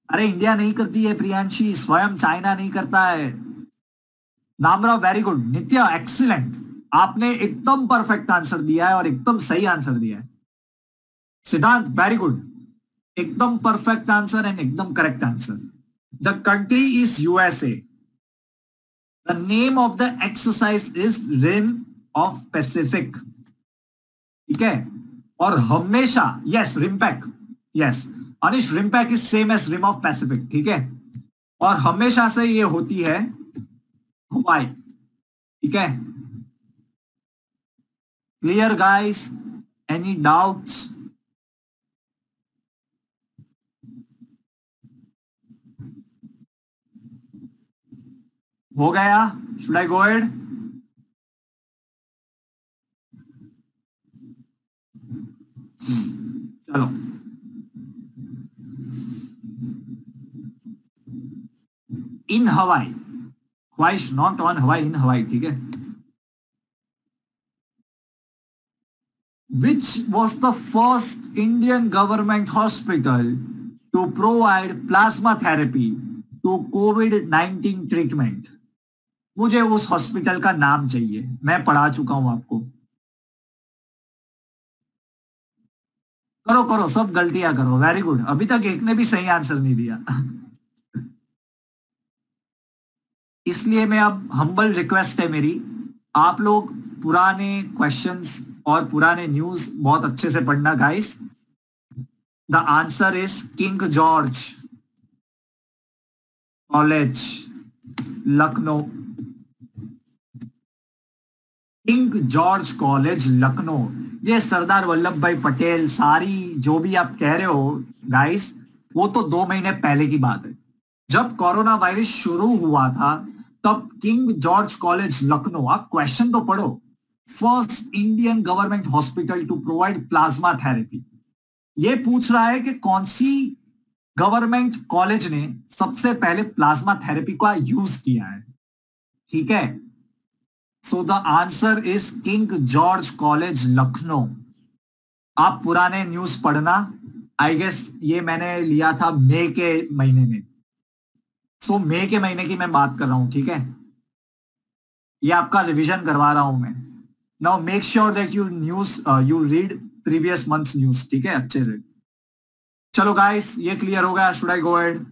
S1: अरे इंडिया नहीं करती है प्रियांशी, स्वयं चाइना नहीं करता है। Namra, very good. नित्या, एक्सीलेंट। आपने एकदम परफेक्ट आंसर दिया है और एकदम सही आंसर दिया है। सिद्धांत, वेरी गुड, एकदम परफेक्ट आंसर एंड एकदम correct answer. The country is USA. The name of the exercise is rim of Pacific, ठीक है। और हमेशा, yes, RIMPAC, yes Anish, RIMPAC is same as rim of Pacific, ठीक है। और हमेशा से ये होती है हवाई, ठीक है। Clear guys? Any doubts? हो गया? Should I go ahead? चलो, इन हवाई, ख्वाहिश नॉट ऑन हवाई, इन हवाई, ठीक है। Which was the first Indian government hospital to provide plasma therapy to COVID-19 treatment? मुझे उस हॉस्पिटल का नाम चाहिए, मैं पढ़ा चुका हूं आपको। करो करो, सब गलतियां करो, वेरी गुड। अभी तक एक ने भी सही आंसर नहीं दिया। इसलिए मैं अब, हम्बल रिक्वेस्ट है मेरी, आप लोग पुराने क्वेश्चंस और पुराने न्यूज बहुत अच्छे से पढ़ना guys. The answer is king George college, Lucknow. King George college Lucknow. ये सरदार वल्लभ भाई पटेल, सारी जो भी आप कह रहे हो गाइस, वो तो 2 महीने पहले की बात है। जब कोरोना वायरस शुरू हुआ था तब किंग जॉर्ज कॉलेज लखनऊ, आप क्वेश्चन तो पढ़ो, first Indian government hospital to provide plasma therapy. ये पूछ रहा है कि कौन सी गवर्नमेंट कॉलेज ने सबसे पहले प्लाज्मा थेरेपी का यूज किया है। ठीक है, सो the answer is king George college Lucknow. आप पुराने न्यूज पढ़ना, आई गेस ये मैंने लिया था मई के महीने में। सो मई के महीने की मैं बात कर रहा हूं, ठीक है, ये आपका रिवीजन करवा रहा हूं मैं। Now make sure that you read previous months news, ठीक है, अच्छे से। चलो गाइस, ये क्लियर हो गया, should I go ahead?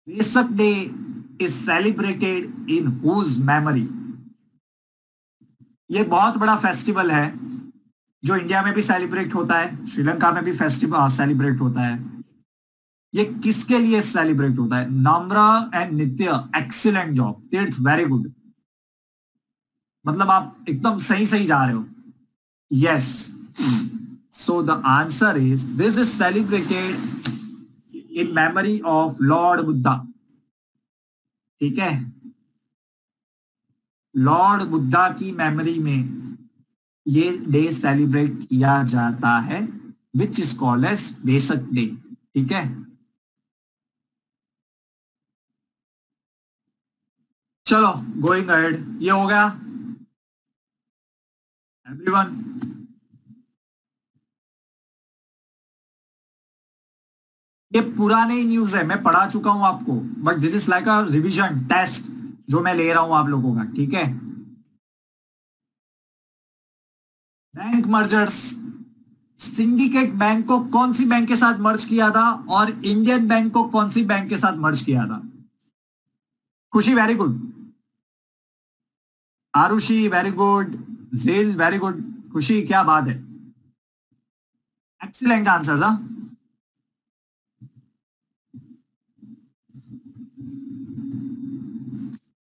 S1: Vesak day is celebrated in whose memory. ये बहुत बड़ा फेस्टिवल है जो इंडिया में भी सेलिब्रेट होता है, श्रीलंका में भी फेस्टिवल सेलिब्रेट होता है। ये किसके लिए सेलिब्रेट होता है? नम्र एंड नित्य, एक्सीलेंट जॉब, तीर्थ वेरी गुड, मतलब आप एकदम सही सही जा रहे हो। Yes, so the answer is this is celebrated in memory of Lord Buddha. ठीक है, लॉर्ड बुद्धा की मेमोरी में ये डे सेलिब्रेट किया जाता है, which is called as Vesak day. ठीक है, चलो गोइंग अहेड, ये हो गया एवरीवन। ये पुराने न्यूज है, मैं पढ़ा चुका हूं आपको, but this is like a revision test जो मैं ले रहा हूं आप लोगों का। ठीक है, बैंक मर्जर्स, सिंडिकेट बैंक को कौन सी बैंक के साथ मर्ज किया था और इंडियन बैंक को कौन सी बैंक के साथ मर्ज किया था? Khushi very good, Aarushi very good, जेल वेरी गुड, खुशी क्या बात है, एक्सीलेंट आंसर था।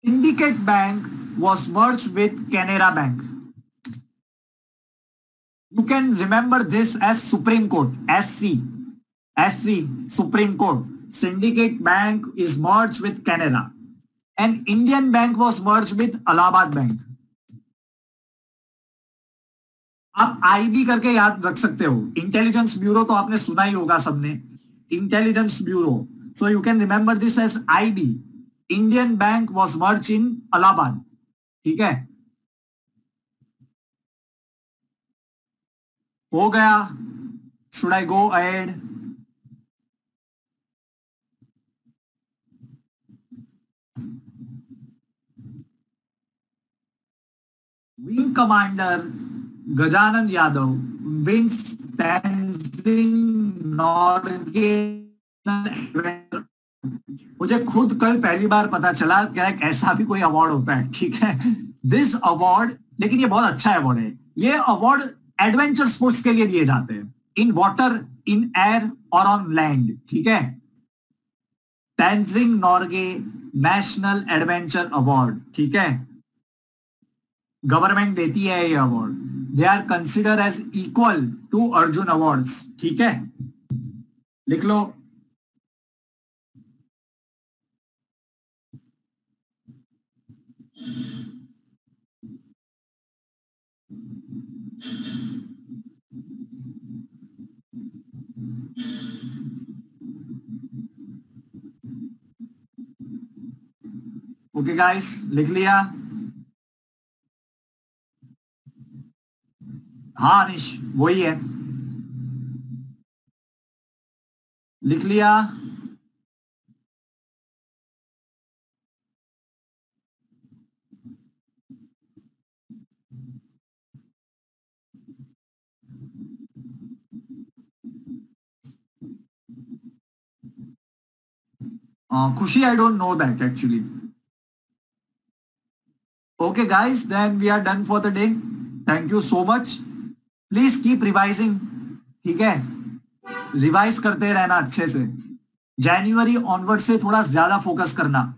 S1: Syndicate Bank was merged with Canara Bank. You can remember this as Supreme Court, SC, Supreme Court. Syndicate Bank is merged with Canara, and Indian Bank was merged with Allahabad Bank. आप IB करके याद रख सकते हो, intelligence bureau तो आपने सुना ही होगा सबने, intelligence bureau, so you can remember this as IB. Indian bank was merge in Allahabad. ठीक है, हो गया, should I go ahead? Wing commander Gajanan Yadav wins Tenzing Norgay. मुझे खुद कल पहली बार पता चला कि एक ऐसा भी कोई अवार्ड होता है। ठीक है, दिस अवार्ड, लेकिन ये बहुत अच्छा अवार्ड है। ये अवार्ड एडवेंचर स्पोर्ट्स के लिए दिए जाते हैं, इन वाटर, इन एयर और ऑन लैंड। ठीक है, Tenzing Norgay national adventure award. ठीक है, गवर्नमेंट देती है ये award. They are consider as equal to Arjun awards. ठीक है, लिख लो। ओके गाइस, लिख लिया? हाँ अनिश, वही है, लिख लिया? Khushi, I don't know that actually. Okay guys, then we are done for the day. Thank you so much. Please keep revising. ठीक है, रिवाइज करते रहना अच्छे से। जनवरी ऑनवर्ड से थोड़ा ज्यादा फोकस करना,